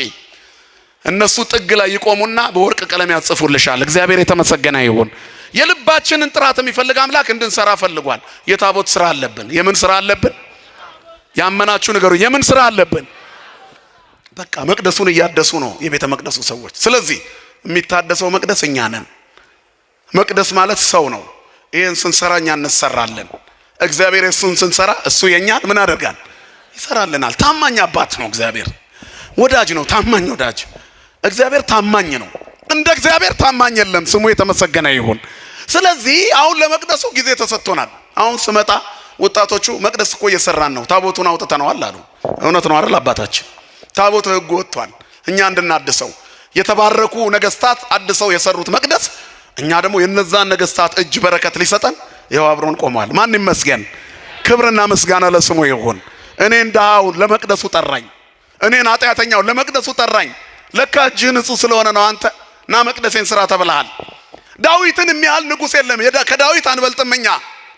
Speaker 1: እነሱ ጥግ ላይ ይቆሙና በወርቅ ቀለም ያጽፉልሻል። እግዚአብሔር የተመሰገነ ይሁን። የልባችንን ጥራት የሚፈልግ አምላክ እንድንሰራ ፈልጓል። የታቦት ስራ አለብን። የምን ስራ አለብን? ያመናችሁ ነገሩ የምን ስራ አለብን? በቃ መቅደሱን እያደሱ ነው የቤተ መቅደሱ ሰዎች። ስለዚህ የሚታደሰው መቅደስ እኛ ነን። መቅደስ ማለት ሰው ነው። ይሄን ስንሰራ እኛ እንሰራለን። እግዚአብሔር እሱን ስንሰራ እሱ የኛን ምን አደርጋል? ይሰራልናል። ታማኝ አባት ነው እግዚአብሔር። ወዳጅ ነው፣ ታማኝ ወዳጅ። እግዚአብሔር ታማኝ ነው። እንደ እግዚአብሔር ታማኝ የለም። ስሙ የተመሰገነ ይሁን። ስለዚህ አሁን ለመቅደሱ ጊዜ ተሰጥቶናል። አሁን ስመጣ ወጣቶቹ መቅደስ እኮ እየሰራን ነው፣ ታቦቱን አውጥተነዋል አሉ። እውነት ነው አይደል አባታችን? ታቦቱ ሕግ ወጥቷል፣ እኛ እንድናድሰው የተባረኩ ነገስታት አድሰው የሰሩት መቅደስ፣ እኛ ደግሞ የነዛን ነገስታት እጅ በረከት ሊሰጠን ይኸው አብሮን ቆሟል። ማን ይመስገን? ክብርና ምስጋና ለስሙ ይሁን። እኔ እንዳው ለመቅደሱ ጠራኝ፣ እኔን ኃጢአተኛው ለመቅደሱ ጠራኝ። ለካ እጅህ ንጹህ ስለሆነ ነው። አንተ ና መቅደሴን ስራ ተብለሃል። ዳዊትን የሚያህል ንጉሥ የለም፣ ከዳዊት አንበልጥም እኛ።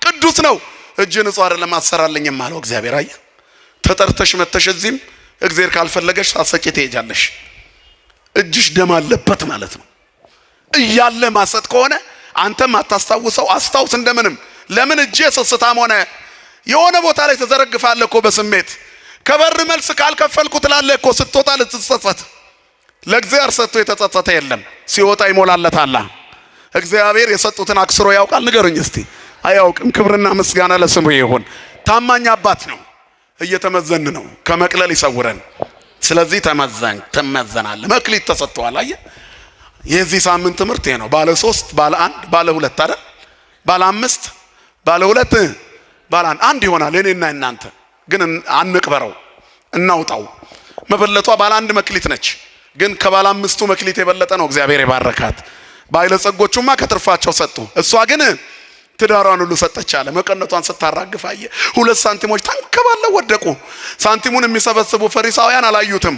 Speaker 1: ቅዱስ ነው፣ እጅህ ንጹህ አይደለም አሰራልኝም አለው እግዚአብሔር። አየህ፣ ተጠርተሽ መተሽ እዚህም እግዚአብሔር ካልፈለገሽ ሳሰቂ ትሄጃለሽ። እጅሽ ደም አለበት ማለት ነው። እያለ ማሰጥ ከሆነ አንተም አታስታውሰው፣ አስታውስ እንደምንም። ለምን እጄ ስስታም ሆነ? የሆነ ቦታ ላይ ተዘረግፋለህ እኮ በስሜት። ከበር መልስ ካልከፈልኩ ትላለህ እኮ ስትወጣ ልትጸጸት። ለእግዚአብሔር ሰጥቶ የተጸጸተ የለም፣ ሲወጣ ይሞላለታል። እግዚአብሔር የሰጡትን አክስሮ ያውቃል? ንገሩኝ እስቲ። አያውቅም። ክብርና ምስጋና ለስሙ ይሁን። ታማኝ አባት ነው። እየተመዘን ነው፣ ከመቅለል ይሰውረን። ስለዚህ ተመዘናል። መክሊት ተሰጥቷል። አየህ፣ የዚህ ሳምንት ትምህርት ይሄ ነው። ባለ 3 ባለ 1 ባለ 2 አይደል? ባለ 5 ባለ 2 ባለ 1 ይሆናል። እኔና እናንተ ግን አንቅበረው፣ እናውጣው። መበለቷ ባለ 1 መክሊት ነች፣ ግን ከባለ 5ቱ መክሊት የበለጠ ነው እግዚአብሔር የባረካት። ባለጸጎቹማ ከትርፋቸው ሰጡ፣ እሷ ግን ትዳሯን ሁሉ ሰጠች አለ። መቀነቷን ስታራግፍ አየ። 2 ሳንቲሞች ተንከባለው ወደቁ። ሳንቲሙን የሚሰበስቡ ፈሪሳውያን አላዩትም።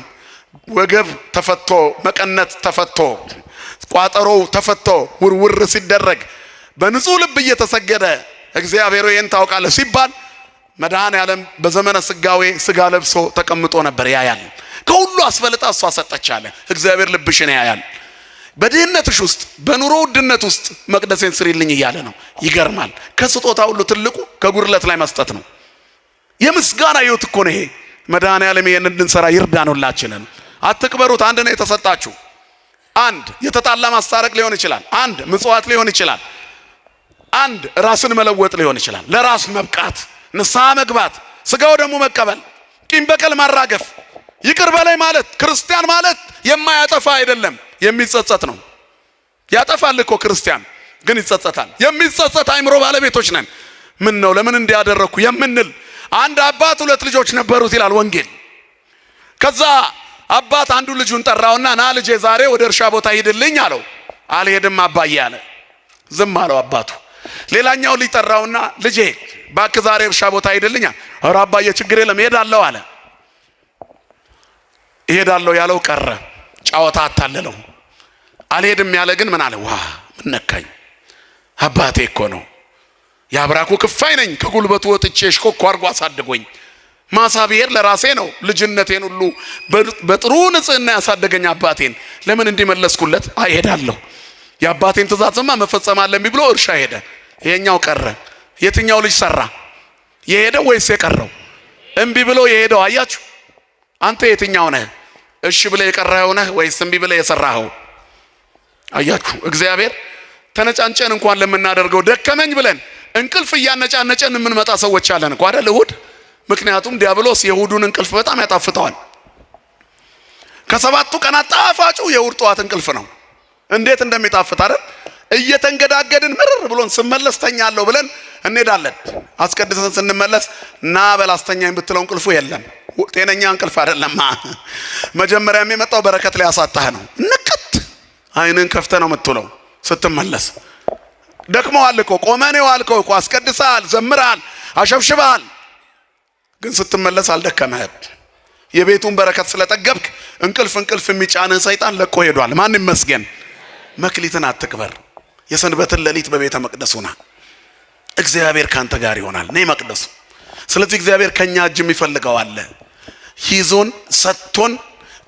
Speaker 1: ወገብ ተፈቶ፣ መቀነት ተፈቶ፣ ቋጠሮው ተፈቶ ውርውር ሲደረግ በንጹህ ልብ እየተሰገደ እግዚአብሔር ይህን ታውቃለህ ሲባል መድኃኔዓለም በዘመነ ስጋዌ ስጋ ለብሶ ተቀምጦ ነበር ያያል። ከሁሉ አስፈልጣ እሷ ሰጠች አለ። እግዚአብሔር ልብሽን ያያል። በድህነትሽ ውስጥ በኑሮ ውድነት ውስጥ መቅደሴን ስሪልኝ እያለ ነው። ይገርማል። ከስጦታ ሁሉ ትልቁ ከጉድለት ላይ መስጠት ነው። የምስጋና ህይወት እኮ ነው ይሄ። መድኃኔዓለም ይሄን እንድንሰራ ይርዳን ሁላችንን። አትቅበሩት። አንድ ነው የተሰጣችሁ። አንድ የተጣላ ማስታረቅ ሊሆን ይችላል። አንድ ምጽዋት ሊሆን ይችላል። አንድ ራስን መለወጥ ሊሆን ይችላል። ለራስ መብቃት፣ ንስሐ መግባት፣ ስጋው ደግሞ መቀበል፣ ቂም በቀል ማራገፍ፣ ይቅር በላይ ማለት። ክርስቲያን ማለት የማያጠፋ አይደለም፣ የሚጸጸት ነው። ያጠፋል እኮ ክርስቲያን ግን ይጸጸታል። የሚጸጸት አይምሮ ባለቤቶች ነን። ምን ነው ለምን እንዲያደረኩ የምንል። አንድ አባት 2 ልጆች ነበሩት ይላል ወንጌል። ከዛ አባት አንዱ ልጁን ጠራውና ና ልጄ ዛሬ ወደ እርሻ ቦታ ሂድልኝ አለው። አልሄድም አባዬ አለ። ዝም አለው አባቱ። ሌላኛው ልጅ ጠራውና ልጄ ባክ ዛሬ እርሻ ቦታ ሂድልኝ። ኧረ አባዬ ችግር የለም እሄዳለሁ አለ። እሄዳለሁ ያለው ቀረ። ጫወታ አታለለው። አልሄድም ያለ ግን ምን አለ? ዋ ምን ነካኝ? አባቴ እኮ ነው፣ የአብራኩ ክፋይ ነኝ። ከጉልበቱ ወጥቼ ሽኮኮ አድርጎ አሳድጎኝ ማሳ ብሄድ ለራሴ ነው። ልጅነቴን ሁሉ በጥሩ ንጽህና ያሳደገኝ አባቴን ለምን እንዲመለስኩለት? አይሄዳለሁ። የአባቴን ትእዛዝማ መፈጸም አለብኝ ብሎ እርሻ ሄደ። ይሄኛው ቀረ። የትኛው ልጅ ሰራ? የሄደው ወይስ የቀረው? እምቢ ብሎ የሄደው። አያችሁ? አንተ የትኛው ነህ? እሺ ብለህ የቀረኸው ነህ ወይስ እምቢ ብለህ የሰራኸው? አያችሁ? እግዚአብሔር ተነጫንጨን እንኳን ለምናደርገው ደከመኝ ብለን እንቅልፍ እያነጫነጨን የምንመጣ ሰዎች አለን እኮ አይደል? እሁድ። ምክንያቱም ዲያብሎስ የእሁዱን እንቅልፍ በጣም ያጣፍጠዋል። ከ7ቱ ቀናት ጣፋጩ የእሁድ ጠዋት እንቅልፍ ነው። እንዴት እንደሚጣፍጥ አይደል? እየተንገዳገድን ምርር ብሎን ስመለስ ተኛለሁ ብለን እንሄዳለን። አስቀድሰን ስንመለስ ና በላስተኛኝ ብትለው እንቅልፉ የለም። ጤነኛ እንቅልፍ አይደለም። መጀመሪያም የመጣው በረከት ላይ ያሳጣህ ነው። ንቅት አይንን ከፍተ ነው የምትውለው ስትመለስ። ደክመዋል እኮ ቆመኔ ዋልከው እኮ አስቀድሰሃል፣ ዘምረሃል፣ አሸብሽበሃል፣ ግን ስትመለስ አልደከመህም። የቤቱን በረከት ስለጠገብክ እንቅልፍ የሚጫንህ ሰይጣን ለቆ ሄዷል። ማን ይመስገን። መክሊትን አትቅበር። የሰንበትን ሌሊት በቤተ መቅደሱና እግዚአብሔር ካንተ ጋር ይሆናል። ነይ መቅደሱ። ስለዚህ እግዚአብሔር ከኛ እጅ የሚፈልገው አለ። ይዞን ሰጥቶን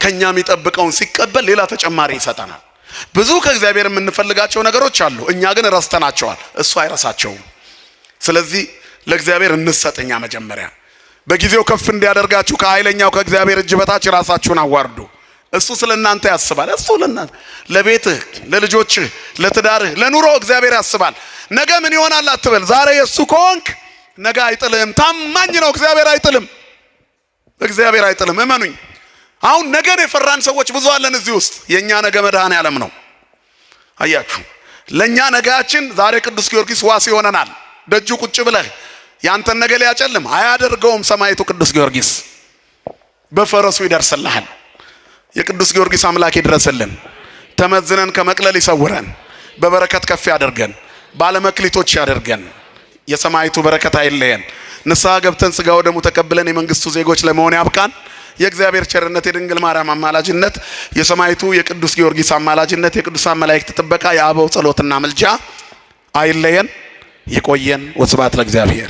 Speaker 1: ከኛ የሚጠብቀውን ሲቀበል ሌላ ተጨማሪ ይሰጠናል። ብዙ ከእግዚአብሔር የምንፈልጋቸው ነገሮች አሉ፣ እኛ ግን ረስተናቸዋል። እሱ አይረሳቸውም። ስለዚህ ለእግዚአብሔር እንሰጥኛ። መጀመሪያ በጊዜው ከፍ እንዲያደርጋችሁ ከኃይለኛው ከእግዚአብሔር እጅ በታች ራሳችሁን አዋርዱ። እሱ ስለናንተ ያስባል። እሱ ለናንተ ለቤትህ፣ ለልጆችህ፣ ለትዳርህ፣ ለኑሮ እግዚአብሔር ያስባል። ነገ ምን ይሆናል አትበል። ዛሬ የሱ ከሆንክ ነገ አይጥልም። ታማኝ ነው እግዚአብሔር። አይጥልም፣ እግዚአብሔር አይጥልም። እመኑኝ። አሁን ነገን የፈራን ሰዎች ብዙ አለን እዚህ ውስጥ። የኛ ነገ መድኃኔዓለም ነው። አያችሁ ለኛ ነጋችን ዛሬ ቅዱስ ጊዮርጊስ ዋስ ይሆነናል። ደጁ ቁጭ ብለህ ያንተን ነገ ሊያጨልም አያደርገውም። ሰማዕቱ ቅዱስ ጊዮርጊስ በፈረሱ ይደርስልሃል። የቅዱስ ጊዮርጊስ አምላክ ይድረስልን። ተመዝነን ከመቅለል ይሰውረን። በበረከት ከፍ ያደርገን። ባለመክሊቶች ያደርገን። የሰማዕቱ በረከት አይለየን። ንስሐ ገብተን ሥጋው ደሙ ተቀብለን የመንግስቱ ዜጎች ለመሆን ያብቃን። የእግዚአብሔር ቸርነት፣ የድንግል ማርያም አማላጅነት፣ የሰማዕቱ የቅዱስ ጊዮርጊስ አማላጅነት፣ የቅዱሳን መላእክት ጥበቃ፣ የአበው ጸሎትና ምልጃ አይለየን። ይቆየን። ወስብሐት ለእግዚአብሔር።